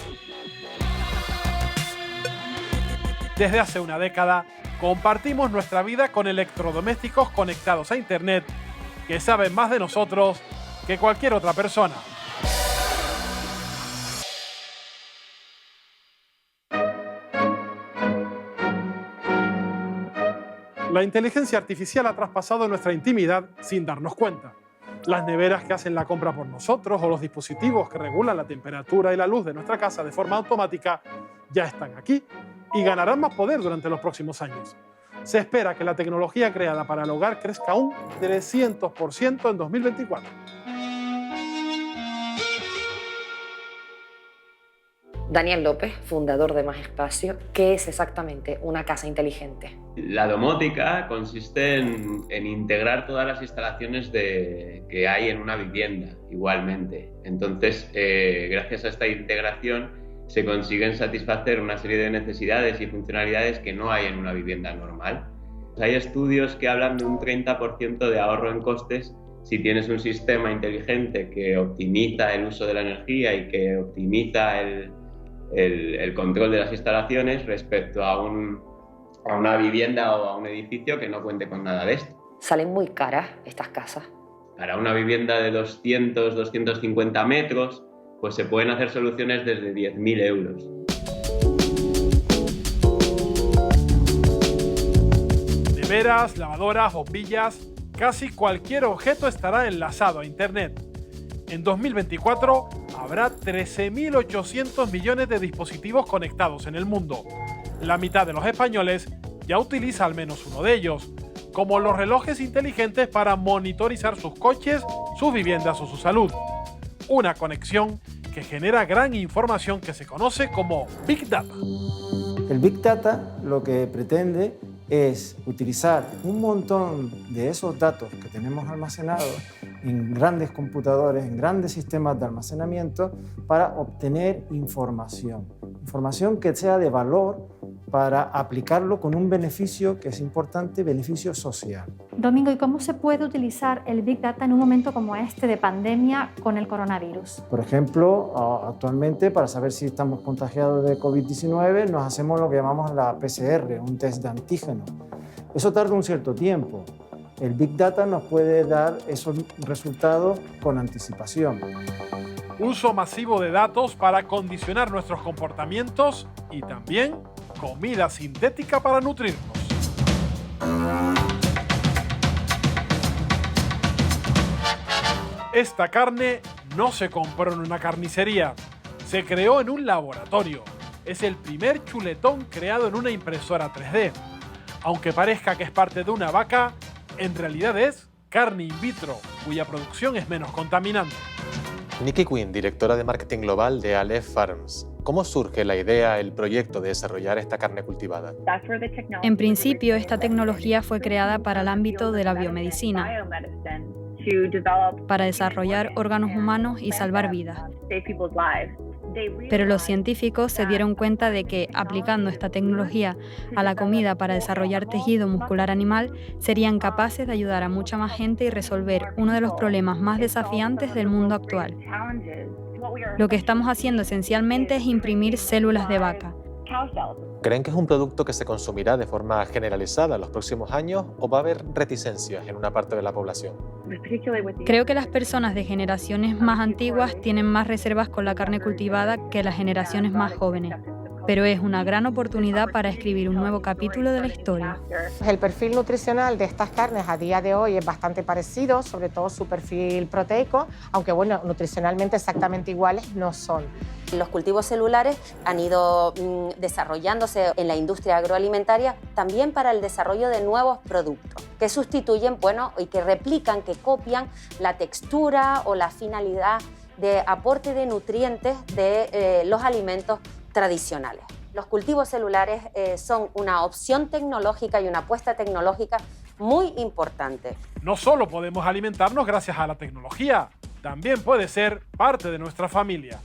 Desde hace una década compartimos nuestra vida con electrodomésticos conectados a Internet que saben más de nosotros que cualquier otra persona. La inteligencia artificial ha traspasado nuestra intimidad sin darnos cuenta. Las neveras que hacen la compra por nosotros o los dispositivos que regulan la temperatura y la luz de nuestra casa de forma automática ya están aquí y ganarán más poder durante los próximos años. Se espera que la tecnología creada para el hogar crezca un 300% en 2024. Daniel López, fundador de Más Espacio, ¿qué es exactamente una casa inteligente? La domótica consiste en integrar todas las instalaciones que hay en una vivienda, igualmente. Entonces, gracias a esta integración, se consiguen satisfacer una serie de necesidades y funcionalidades que no hay en una vivienda normal. Hay estudios que hablan de un 30% de ahorro en costes si tienes un sistema inteligente que optimiza el uso de la energía y que optimiza el control de las instalaciones respecto a una vivienda o a un edificio que no cuente con nada de esto. ¿Salen muy caras estas casas? Para una vivienda de 200, 250 metros, pues se pueden hacer soluciones desde 10.000 euros. Neveras, lavadoras, bombillas, casi cualquier objeto estará enlazado a Internet. En 2024 habrá 13.800 millones de dispositivos conectados en el mundo. La mitad de los españoles ya utiliza al menos uno de ellos, como los relojes inteligentes para monitorizar sus coches, sus viviendas o su salud. Una conexión que genera gran información que se conoce como Big Data. El Big Data lo que pretende es utilizar un montón de esos datos que tenemos almacenados en grandes computadores, en grandes sistemas de almacenamiento para obtener información que sea de valor para aplicarlo con un beneficio que es importante, beneficio social. Domingo, ¿y cómo se puede utilizar el Big Data en un momento como este de pandemia con el coronavirus? Por ejemplo, actualmente para saber si estamos contagiados de COVID-19 nos hacemos lo que llamamos la PCR, un test de antígeno. Eso tarda un cierto tiempo. El Big Data nos puede dar esos resultados con anticipación. Uso masivo de datos para condicionar nuestros comportamientos y también comida sintética para nutrirnos. Esta carne no se compró en una carnicería, se creó en un laboratorio. Es el primer chuletón creado en una impresora 3D. Aunque parezca que es parte de una vaca, en realidad es carne in vitro, cuya producción es menos contaminante. Nikki Quinn, directora de marketing global de Aleph Farms. ¿Cómo surge la idea, el proyecto de desarrollar esta carne cultivada? En principio, esta tecnología fue creada para el ámbito de la biomedicina, para desarrollar órganos humanos y salvar vidas. Pero los científicos se dieron cuenta de que, aplicando esta tecnología a la comida para desarrollar tejido muscular animal, serían capaces de ayudar a mucha más gente y resolver uno de los problemas más desafiantes del mundo actual. Lo que estamos haciendo esencialmente es imprimir células de vaca. ¿Creen que es un producto que se consumirá de forma generalizada en los próximos años o va a haber reticencias en una parte de la población? Creo que las personas de generaciones más antiguas tienen más reservas con la carne cultivada que las generaciones más jóvenes, pero es una gran oportunidad para escribir un nuevo capítulo de la historia. El perfil nutricional de estas carnes a día de hoy es bastante parecido, sobre todo su perfil proteico, aunque bueno, nutricionalmente exactamente iguales no son. Los cultivos celulares han ido desarrollándose en la industria agroalimentaria también para el desarrollo de nuevos productos que sustituyen, y que replican, que copian la textura o la finalidad de aporte de nutrientes de los alimentos tradicionales. Los cultivos celulares son una opción tecnológica y una apuesta tecnológica muy importante. No solo podemos alimentarnos gracias a la tecnología, también puede ser parte de nuestra familia.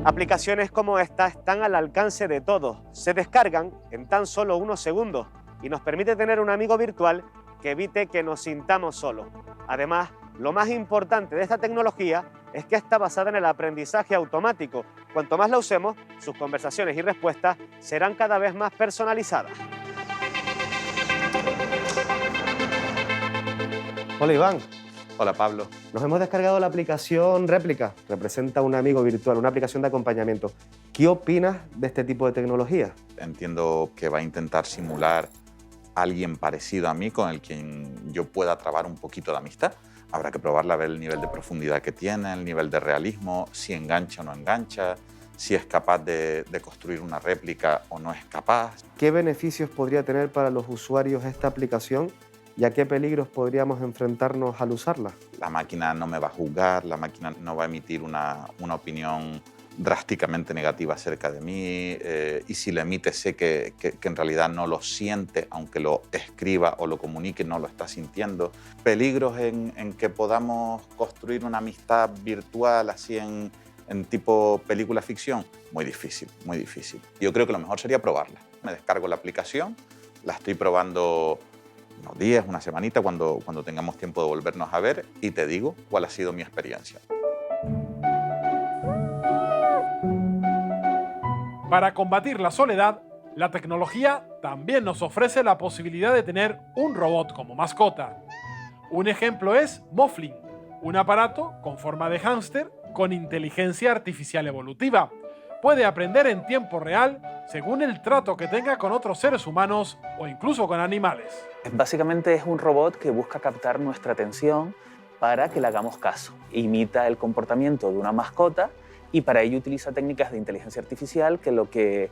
Aplicaciones como esta están al alcance de todos. Se descargan en tan solo unos segundos y nos permite tener un amigo virtual que evite que nos sintamos solos. Además, lo más importante de esta tecnología es que está basada en el aprendizaje automático. Cuanto más la usemos, sus conversaciones y respuestas serán cada vez más personalizadas. Hola Iván. Hola Pablo. Nos hemos descargado la aplicación Réplica. Representa un amigo virtual, una aplicación de acompañamiento. ¿Qué opinas de este tipo de tecnología? Entiendo que va a intentar simular a alguien parecido a mí con el quien yo pueda trabar un poquito de amistad. Habrá que probarla, ver el nivel de profundidad que tiene, el nivel de realismo, si engancha o no engancha, si es capaz de construir una réplica o no es capaz. ¿Qué beneficios podría tener para los usuarios esta aplicación y a qué peligros podríamos enfrentarnos al usarla? La máquina no me va a juzgar, la máquina no va a emitir una opinión drásticamente negativa acerca de mí, y si lo emite sé que en realidad no lo siente, aunque lo escriba o lo comunique, no lo está sintiendo. Peligros en que podamos construir una amistad virtual así en tipo película ficción, muy difícil, muy difícil. Yo creo que lo mejor sería probarla. Me descargo la aplicación, la estoy probando unos días, una semanita, cuando tengamos tiempo de volvernos a ver, y te digo cuál ha sido mi experiencia. Para combatir la soledad, la tecnología también nos ofrece la posibilidad de tener un robot como mascota. Un ejemplo es Moflin, un aparato con forma de hámster con inteligencia artificial evolutiva. Puede aprender en tiempo real según el trato que tenga con otros seres humanos o incluso con animales. Básicamente es un robot que busca captar nuestra atención para que le hagamos caso. Imita el comportamiento de una mascota y para ello utiliza técnicas de inteligencia artificial que lo que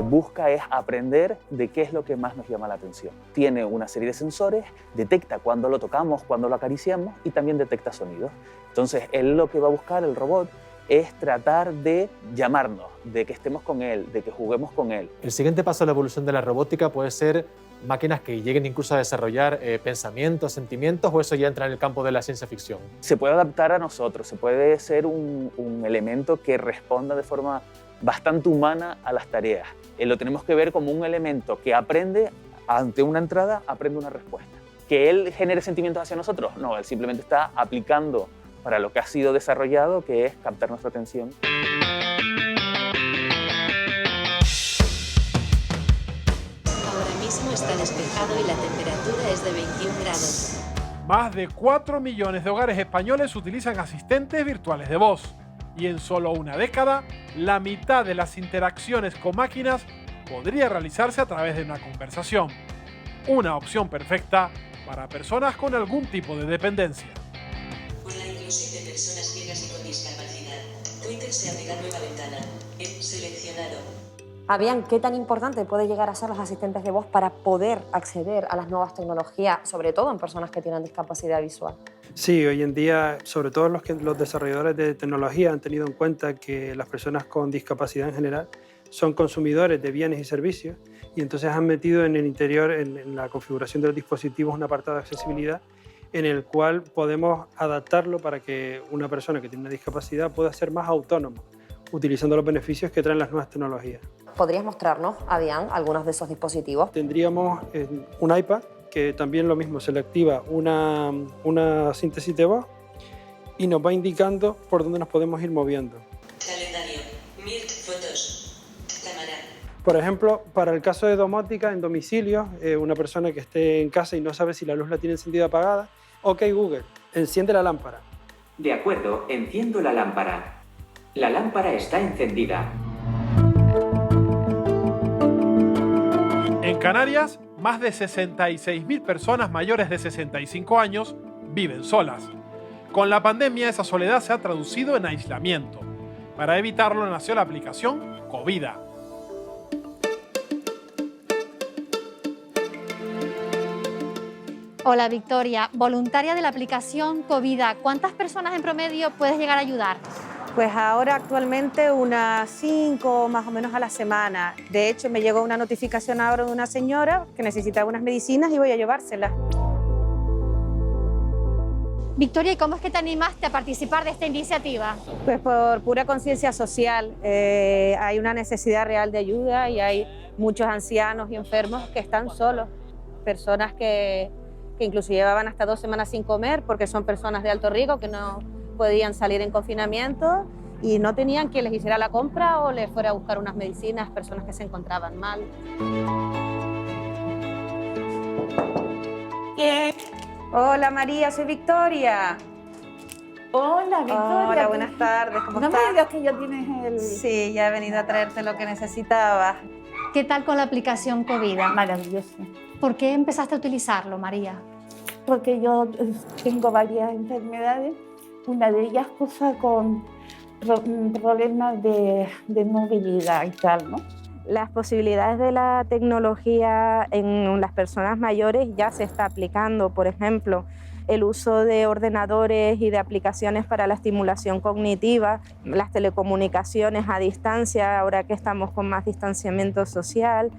busca es aprender de qué es lo que más nos llama la atención. Tiene una serie de sensores, detecta cuando lo tocamos, cuando lo acariciamos y también detecta sonidos. Entonces, él lo que va a buscar, el robot, es tratar de llamarnos, de que estemos con él, de que juguemos con él. El siguiente paso de la evolución de la robótica puede ser máquinas que lleguen incluso a desarrollar pensamientos, sentimientos, o eso ya entra en el campo de la ciencia ficción. Se puede adaptar a nosotros, se puede ser un elemento que responda de forma bastante humana a las tareas. Lo tenemos que ver como un elemento que aprende, ante una entrada, aprende una respuesta. ¿Que él genere sentimientos hacia nosotros? No, él simplemente está aplicando para lo que ha sido desarrollado, que es captar nuestra atención. Ahora mismo está despejado y la temperatura es de 21 grados. Más de 4 millones de hogares españoles utilizan asistentes virtuales de voz. Y en solo una década, la mitad de las interacciones con máquinas podría realizarse a través de una conversación. Una opción perfecta para personas con algún tipo de dependencia. Por la inclusión de personas ciegas y con discapacidad, Twitter se abrirá nueva ventana. Seleccionado. Fabián, ¿qué tan importante puede llegar a ser los asistentes de voz para poder acceder a las nuevas tecnologías, sobre todo en personas que tienen discapacidad visual? Sí, hoy en día, sobre todo los desarrolladores de tecnología han tenido en cuenta que las personas con discapacidad en general son consumidores de bienes y servicios, y entonces han metido en el interior, en la configuración de los dispositivos, un apartado de accesibilidad en el cual podemos adaptarlo para que una persona que tiene una discapacidad pueda ser más autónoma, utilizando los beneficios que traen las nuevas tecnologías. ¿Podrías mostrarnos, Adrián, algunos de esos dispositivos? Tendríamos un iPad que también lo mismo, se le activa una síntesis de voz y nos va indicando por dónde nos podemos ir moviendo. Calendario. Mir, fotos. Cámara. Por ejemplo, para el caso de domótica en domicilio, una persona que esté en casa y no sabe si la luz la tiene encendida o apagada, OK Google, enciende la lámpara. De acuerdo, enciendo la lámpara. La lámpara está encendida. En Canarias, más de 66.000 personas mayores de 65 años viven solas. Con la pandemia, esa soledad se ha traducido en aislamiento. Para evitarlo, nació la aplicación Covida. Hola Victoria, voluntaria de la aplicación Covida. ¿Cuántas personas en promedio puedes llegar a ayudar? Pues ahora actualmente unas 5 más o menos a la semana. De hecho, me llegó una notificación ahora de una señora que necesitaba unas medicinas y voy a llevárselas. Victoria, ¿y cómo es que te animaste a participar de esta iniciativa? Pues por pura conciencia social. Hay una necesidad real de ayuda y hay muchos ancianos y enfermos que están solos. Personas que incluso llevaban hasta 2 semanas sin comer porque son personas de alto riesgo que no podían salir en confinamiento y no tenían quien les hiciera la compra o les fuera a buscar unas medicinas, personas que se encontraban mal. ¿Quién? Hola María, soy Victoria. Hola Victoria. Hola, buenas tardes, ¿cómo estás? No me digas que ya tienes el... Sí, ya he venido a traerte lo que necesitabas. ¿Qué tal con la aplicación Covida? Maravilloso. ¿Por qué empezaste a utilizarlo, María? Porque yo tengo varias enfermedades. Una de ellas cosa con problemas de movilidad y tal, ¿no? Las posibilidades de la tecnología en las personas mayores ya se está aplicando. Por ejemplo, el uso de ordenadores y de aplicaciones para la estimulación cognitiva, las telecomunicaciones a distancia, ahora que estamos con más distanciamiento social.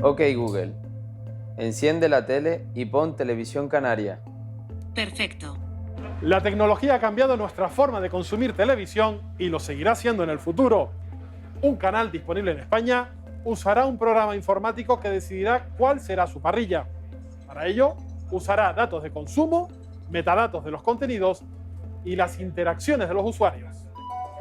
OK Google, enciende la tele y pon Televisión Canaria. Perfecto. La tecnología ha cambiado nuestra forma de consumir televisión y lo seguirá haciendo en el futuro. Un canal disponible en España usará un programa informático que decidirá cuál será su parrilla. Para ello, usará datos de consumo, metadatos de los contenidos y las interacciones de los usuarios.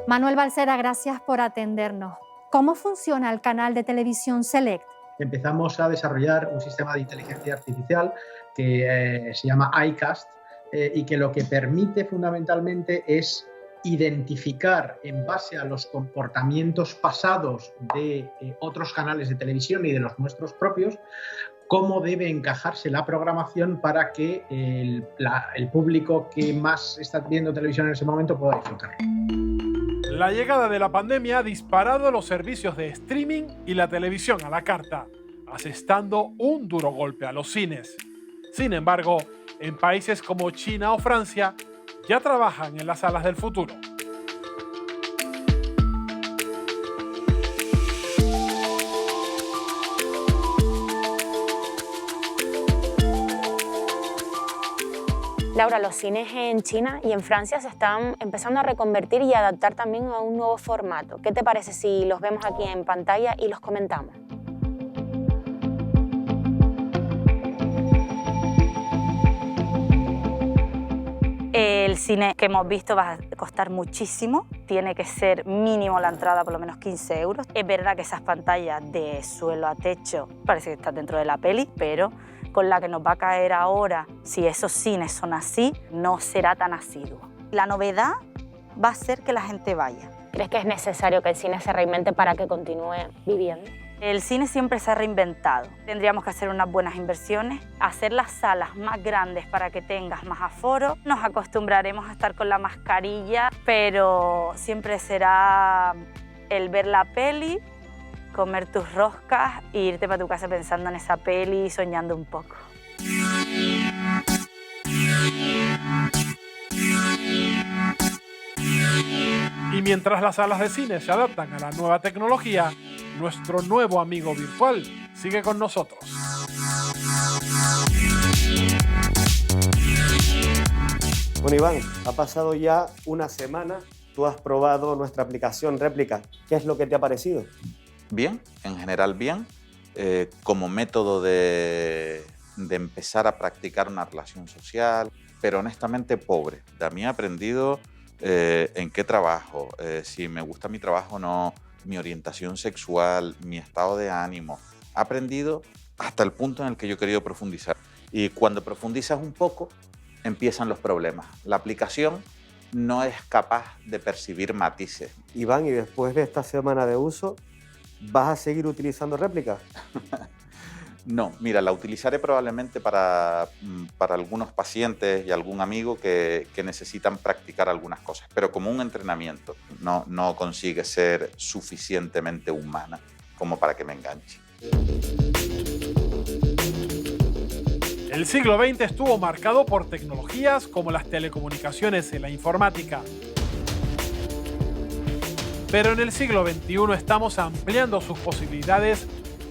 Manuel Balsera, gracias por atendernos. ¿Cómo funciona el canal de televisión Select? Empezamos a desarrollar un sistema de inteligencia artificial que se llama iCast y que lo que permite fundamentalmente es identificar en base a los comportamientos pasados de otros canales de televisión y de los nuestros propios cómo debe encajarse la programación para que el público que más está viendo televisión en ese momento pueda disfrutar. La llegada de la pandemia ha disparado los servicios de streaming y la televisión a la carta, asestando un duro golpe a los cines. Sin embargo, en países como China o Francia, ya trabajan en las salas del futuro. Laura, los cines en China y en Francia se están empezando a reconvertir y adaptar también a un nuevo formato. ¿Qué te parece si los vemos aquí en pantalla y los comentamos? El cine que hemos visto va a costar muchísimo, tiene que ser mínimo la entrada por lo menos 15 euros. Es verdad que esas pantallas de suelo a techo parece que están dentro de la peli, pero con la que nos va a caer ahora, si esos cines son así, no será tan asiduo. La novedad va a ser que la gente vaya. ¿Crees que es necesario que el cine se reinvente para que continúe viviendo? El cine siempre se ha reinventado. Tendríamos que hacer unas buenas inversiones, hacer las salas más grandes para que tengas más aforo. Nos acostumbraremos a estar con la mascarilla, pero siempre será el ver la peli, comer tus roscas e irte para tu casa pensando en esa peli y soñando un poco. Y mientras las salas de cine se adaptan a la nueva tecnología, nuestro nuevo amigo virtual sigue con nosotros. Bueno, Iván, ha pasado ya una semana tú has probado nuestra aplicación Réplica. ¿Qué es lo que te ha parecido? Bien, en general bien. Como método de empezar a practicar una relación social, pero honestamente pobre. De mí he aprendido en qué trabajo, si me gusta mi trabajo o no, mi orientación sexual, mi estado de ánimo. He aprendido hasta el punto en el que yo he querido profundizar. Y cuando profundizas un poco, empiezan los problemas. La aplicación no es capaz de percibir matices. Iván, y después de esta semana de uso, ¿vas a seguir utilizando Réplica? No, mira, la utilizaré probablemente para algunos pacientes y algún amigo que necesitan practicar algunas cosas, pero como un entrenamiento. No consigue ser suficientemente humana como para que me enganche. El siglo XX estuvo marcado por tecnologías como las telecomunicaciones y la informática. Pero en el siglo XXI estamos ampliando sus posibilidades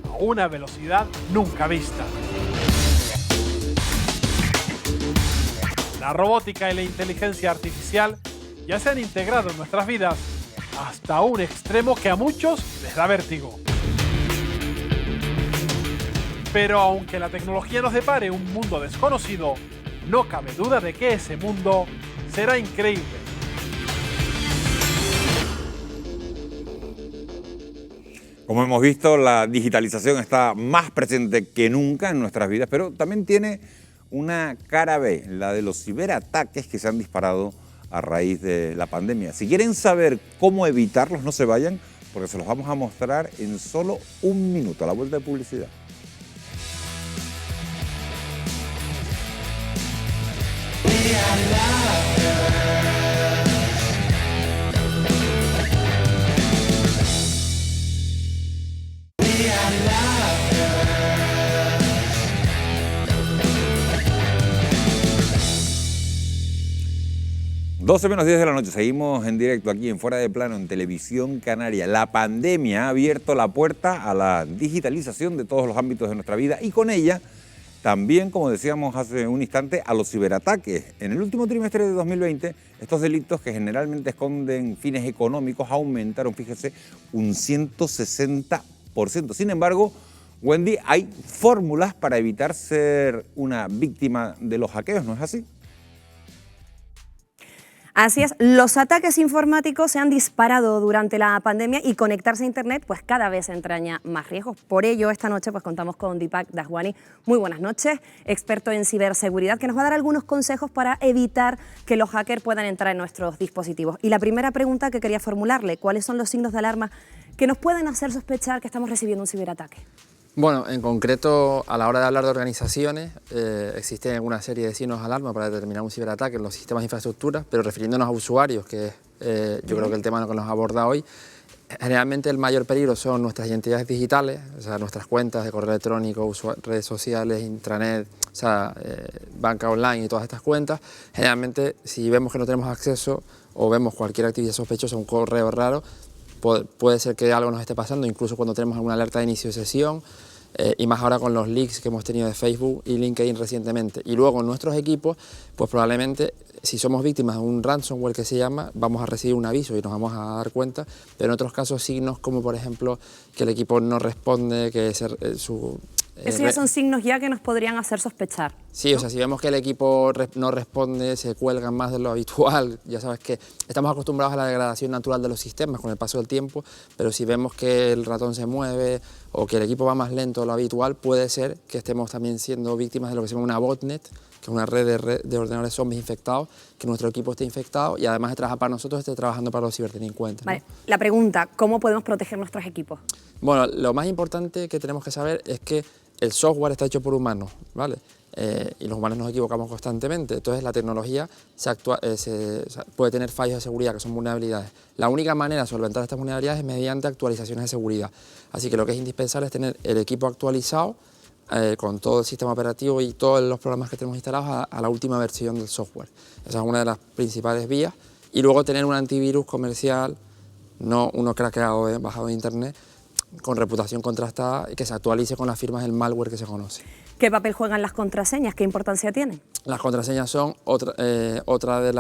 a una velocidad nunca vista. La robótica y la inteligencia artificial ya se han integrado en nuestras vidas hasta un extremo que a muchos les da vértigo. Pero aunque la tecnología nos depare un mundo desconocido, no cabe duda de que ese mundo será increíble. Como hemos visto, la digitalización está más presente que nunca en nuestras vidas, pero también tiene una cara B, la de los ciberataques que se han disparado a raíz de la pandemia. Si quieren saber cómo evitarlos, no se vayan, porque se los vamos a mostrar en solo un minuto, a la vuelta de publicidad. ...12:10 de la noche, seguimos en directo aquí en Fuera de Plano, en Televisión Canaria. La pandemia ha abierto la puerta a la digitalización de todos los ámbitos de nuestra vida y con ella también, como decíamos hace un instante, a los ciberataques. En el último trimestre de 2020, estos delitos que generalmente esconden fines económicos aumentaron, fíjese, un 160%. Sin embargo, Wendy, hay fórmulas para evitar ser una víctima de los hackeos, ¿no es así? Así es, los ataques informáticos se han disparado durante la pandemia y conectarse a Internet pues cada vez entraña más riesgos. Por ello, esta noche pues contamos con Deepak Daswani. Muy buenas noches, experto en ciberseguridad, que nos va a dar algunos consejos para evitar que los hackers puedan entrar en nuestros dispositivos. Y la primera pregunta que quería formularle, ¿cuáles son los signos de alarma que nos pueden hacer sospechar que estamos recibiendo un ciberataque? Bueno, en concreto, a la hora de hablar de organizaciones, existen una serie de signos de alarma para determinar un ciberataque en los sistemas de infraestructura, pero refiriéndonos a usuarios, que yo creo que el tema que nos aborda hoy, generalmente el mayor peligro son nuestras identidades digitales, o sea, nuestras cuentas de correo electrónico, redes sociales, intranet, o sea, banca online y todas estas cuentas. Generalmente, si vemos que no tenemos acceso o vemos cualquier actividad sospechosa, un correo raro, puede ser que algo nos esté pasando, incluso cuando tenemos alguna alerta de inicio de sesión, y más ahora con los leaks que hemos tenido de Facebook y LinkedIn recientemente. Y luego en nuestros equipos, pues probablemente si somos víctimas de un ransomware que se llama, vamos a recibir un aviso y nos vamos a dar cuenta, pero en otros casos signos como por ejemplo que el equipo no responde, que Esos ya son signos ya que nos podrían hacer sospechar. Sí, ¿no? O sea, si vemos que el equipo no responde, se cuelgan más de lo habitual, ya sabes que estamos acostumbrados a la degradación natural de los sistemas con el paso del tiempo, pero si vemos que el ratón se mueve o que el equipo va más lento de lo habitual, puede ser que estemos también siendo víctimas de lo que se llama una botnet, que es una red de ordenadores zombies infectados, que nuestro equipo esté infectado y además de trabajar para nosotros, esté trabajando para los ciberdelincuentes, ¿no? Vale. La pregunta, ¿cómo podemos proteger nuestros equipos? Bueno, lo más importante que tenemos que saber es que el software está hecho por humanos, ¿vale? Y los humanos nos equivocamos constantemente, entonces la tecnología puede tener fallos de seguridad, que son vulnerabilidades. La única manera de solventar estas vulnerabilidades es mediante actualizaciones de seguridad. Así que lo que es indispensable es tener el equipo actualizado con todo el sistema operativo y todos los programas que tenemos instalados a la última versión del software. Esa es una de las principales vías. Y luego tener un antivirus comercial, no uno craqueado bajado de internet, con reputación contrastada y que se actualice con las firmas del malware que se conoce. ¿Qué papel juegan las contraseñas? ¿Qué importancia tienen? Las contraseñas son otra de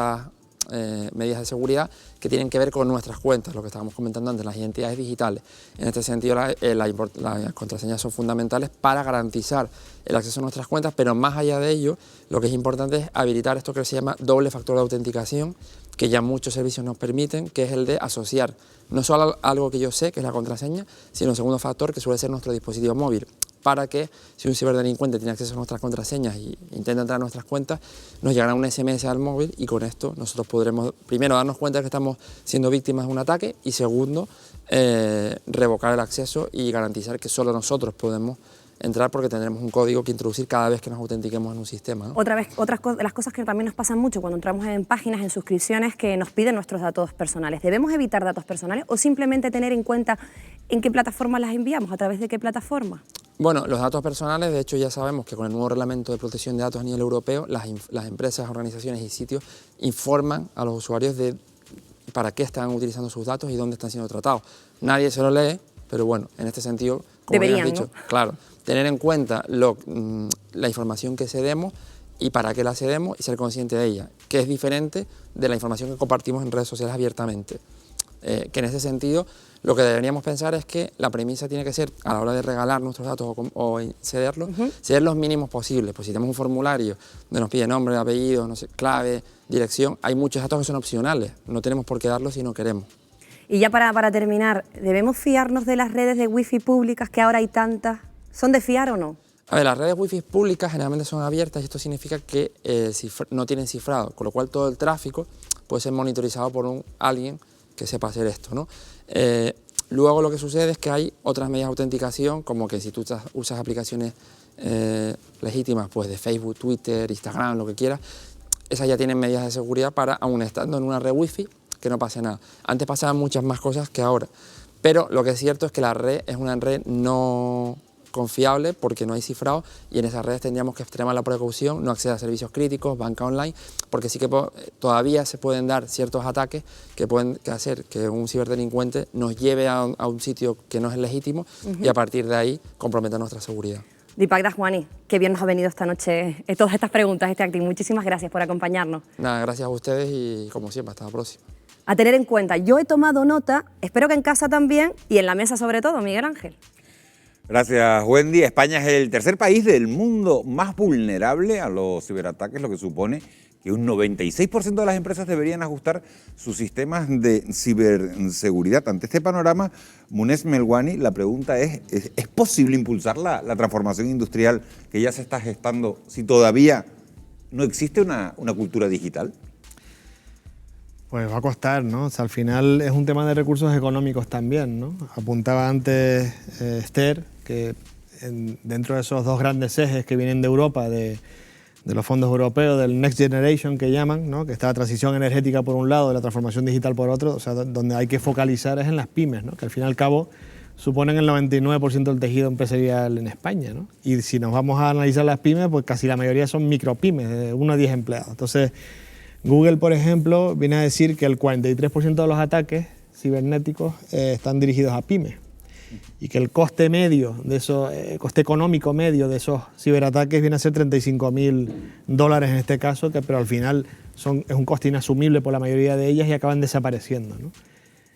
medidas de seguridad que tienen que ver con nuestras cuentas, lo que estábamos comentando antes, las identidades digitales. En este sentido, las contraseñas son fundamentales para garantizar el acceso a nuestras cuentas, pero más allá de ello, lo que es importante es habilitar esto que se llama doble factor de autenticación, que ya muchos servicios nos permiten, que es el de asociar no solo algo que yo sé, que es la contraseña, sino un segundo factor, que suele ser nuestro dispositivo móvil, para que si un ciberdelincuente tiene acceso a nuestras contraseñas e intenta entrar a nuestras cuentas, nos llegará un SMS al móvil y con esto nosotros podremos, primero, darnos cuenta de que estamos siendo víctimas de un ataque y segundo, revocar el acceso y garantizar que solo nosotros podemos entrar porque tendremos un código que introducir cada vez que nos autentiquemos en un sistema, ¿no? Otras de las cosas que también nos pasan mucho cuando entramos en páginas, en suscripciones, que nos piden nuestros datos personales. ¿Debemos evitar datos personales o simplemente tener en cuenta en qué plataforma las enviamos, a través de qué plataforma? Bueno, los datos personales, de hecho ya sabemos que con el nuevo reglamento de protección de datos a nivel europeo, las empresas, organizaciones y sitios informan a los usuarios de para qué están utilizando sus datos y dónde están siendo tratados. Nadie se lo lee, pero bueno, en este sentido, como deberían, bien has dicho, ¿no? Claro, tener en cuenta la información que cedemos y para qué la cedemos y ser consciente de ella, que es diferente de la información que compartimos en redes sociales abiertamente. Que en ese sentido lo que deberíamos pensar es que la premisa tiene que ser, a la hora de regalar nuestros datos o cederlos, ser los mínimos posibles. Pues si tenemos un formulario donde nos pide nombre, apellido, no sé, clave, dirección, hay muchos datos que son opcionales, no tenemos por qué darlos si no queremos. Y ya para terminar, ¿debemos fiarnos de las redes de wifi públicas, que ahora hay tantas? ¿Son de fiar o no? A ver, las redes wifi públicas generalmente son abiertas y esto significa que no tienen cifrado, con lo cual todo el tráfico puede ser monitorizado por alguien que sepa hacer esto, ¿no? Luego lo que sucede es que hay otras medidas de autenticación, como que si tú usas aplicaciones legítimas, pues de Facebook, Twitter, Instagram, lo que quieras, esas ya tienen medidas de seguridad para, aun estando en una red wifi, que no pase nada. Antes pasaban muchas más cosas que ahora, pero lo que es cierto es que la red es una red no confiable porque no hay cifrado y en esas redes tendríamos que extremar la precaución, no acceder a servicios críticos, banca online, porque sí que todavía se pueden dar ciertos ataques que pueden hacer que un ciberdelincuente nos lleve a un sitio que no es legítimo y a partir de ahí comprometa nuestra seguridad. Deepak Daswani, qué bien nos ha venido esta noche todas estas preguntas, este acting. Muchísimas gracias por acompañarnos. Nada, gracias a ustedes y como siempre, hasta la próxima. A tener en cuenta, yo he tomado nota, espero que en casa también y en la mesa sobre todo, Miguel Ángel. Gracias, Wendy. España es el tercer país del mundo más vulnerable a los ciberataques, lo que supone que un 96% de las empresas deberían ajustar sus sistemas de ciberseguridad. Ante este panorama, Munez Melwani, la pregunta ¿es posible impulsar la transformación industrial que ya se está gestando si todavía no existe una cultura digital? Pues va a costar, ¿no? O sea, al final es un tema de recursos económicos también, ¿no? Apuntaba antes Esther que dentro de esos dos grandes ejes que vienen de Europa, de los fondos europeos, del Next Generation que llaman, ¿no? Que está la transición energética por un lado y la transformación digital por otro, o sea, donde hay que focalizar es en las pymes, ¿no? Que al fin y al cabo suponen el 99% del tejido empresarial en España, ¿no? Y si nos vamos a analizar las pymes, pues casi la mayoría son micropymes, de 1 a 10 empleados. Entonces, Google, por ejemplo, viene a decir que el 43% de los ataques cibernéticos están dirigidos a pymes y que el coste medio de esos, coste económico medio de esos ciberataques viene a ser $35.000 en este caso, pero al final es un coste inasumible por la mayoría de ellas y acaban desapareciendo, ¿no?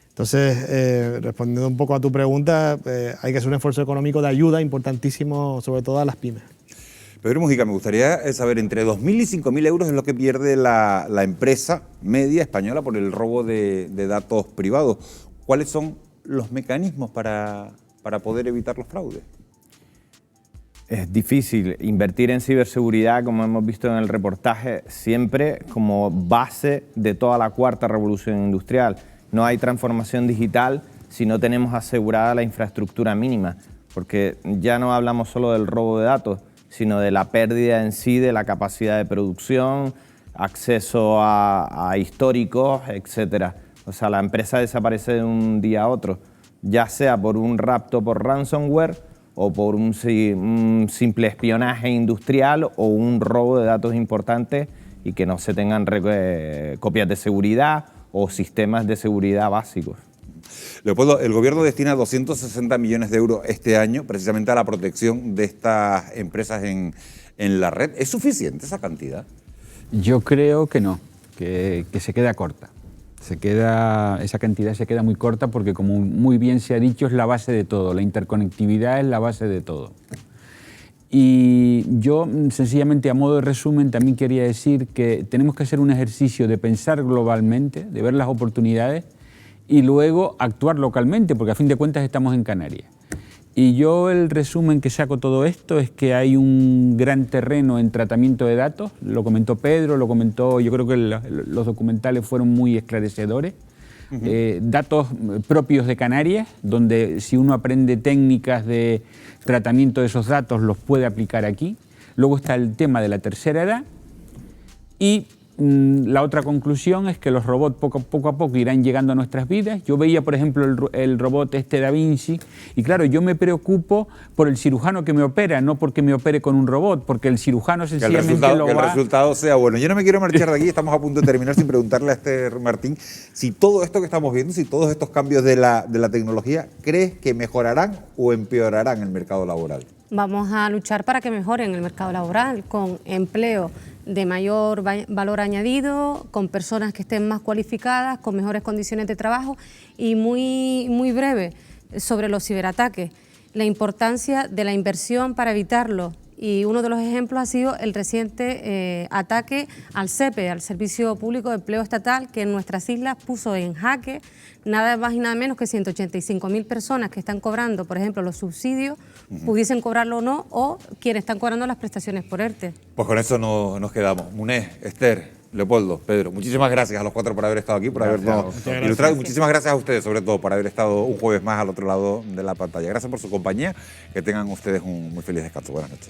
Entonces, respondiendo un poco a tu pregunta, hay que hacer un esfuerzo económico de ayuda importantísimo, sobre todo a las pymes. Pedro Mujica, me gustaría saber, entre 2.000 y 5.000 euros es lo que pierde la empresa media española por el robo de datos privados. ¿Cuáles son los mecanismos para poder evitar los fraudes? Es difícil invertir en ciberseguridad, como hemos visto en el reportaje, siempre como base de toda la cuarta revolución industrial. No hay transformación digital si no tenemos asegurada la infraestructura mínima, porque ya no hablamos solo del robo de datos, sino de la pérdida en sí de la capacidad de producción, acceso a históricos, etc. O sea, la empresa desaparece de un día a otro, ya sea por un rapto por ransomware o por un simple espionaje industrial o un robo de datos importantes y que no se tengan copias de seguridad o sistemas de seguridad básicos. Leopoldo, el gobierno destina 260 millones de euros este año precisamente a la protección de estas empresas en la red. ¿Es suficiente esa cantidad? Yo creo que no. que se queda corta. Esa cantidad se queda muy corta porque, como muy bien se ha dicho, es la base de todo. La interconectividad es la base de todo. Y yo, sencillamente, a modo de resumen, también quería decir que tenemos que hacer un ejercicio de pensar globalmente, de ver las oportunidades y luego actuar localmente, porque a fin de cuentas estamos en Canarias. Y yo el resumen que saco todo esto es que hay un gran terreno en tratamiento de datos, lo comentó Pedro, lo comentó, yo creo que los documentales fueron muy esclarecedores. Datos propios de Canarias, donde si uno aprende técnicas de tratamiento de esos datos los puede aplicar aquí. Luego está el tema de la tercera edad y la otra conclusión es que los robots poco a poco irán llegando a nuestras vidas. Yo veía, por ejemplo, el robot Da Vinci y claro, yo me preocupo por el cirujano que me opera, no porque me opere con un robot, porque el cirujano sencillamente que el resultado sea bueno. Yo no me quiero marchar de aquí, estamos a punto de terminar sin preguntarle a Esther Martín si todo esto que estamos viendo, si todos estos cambios de la tecnología, ¿crees que mejorarán o empeorarán el mercado laboral? Vamos a luchar para que mejoren el mercado laboral, con empleo de mayor valor añadido, con personas que estén más cualificadas, con mejores condiciones de trabajo y muy breve sobre los ciberataques, la importancia de la inversión para evitarlo. Y uno de los ejemplos ha sido el reciente ataque al SEPE, al Servicio Público de Empleo Estatal, que en nuestras islas puso en jaque nada más y nada menos que 185.000 personas que están cobrando, por ejemplo, los subsidios, pudiesen cobrarlo o no, o quienes están cobrando las prestaciones por ERTE. Pues con eso nos quedamos. Muné, Esther, Leopoldo, Pedro, muchísimas gracias a los cuatro por haber estado aquí, por habernos ilustrado. Y muchísimas gracias a ustedes, sobre todo, por haber estado un jueves más al otro lado de la pantalla. Gracias por su compañía. Que tengan ustedes un muy feliz descanso. Buenas noches.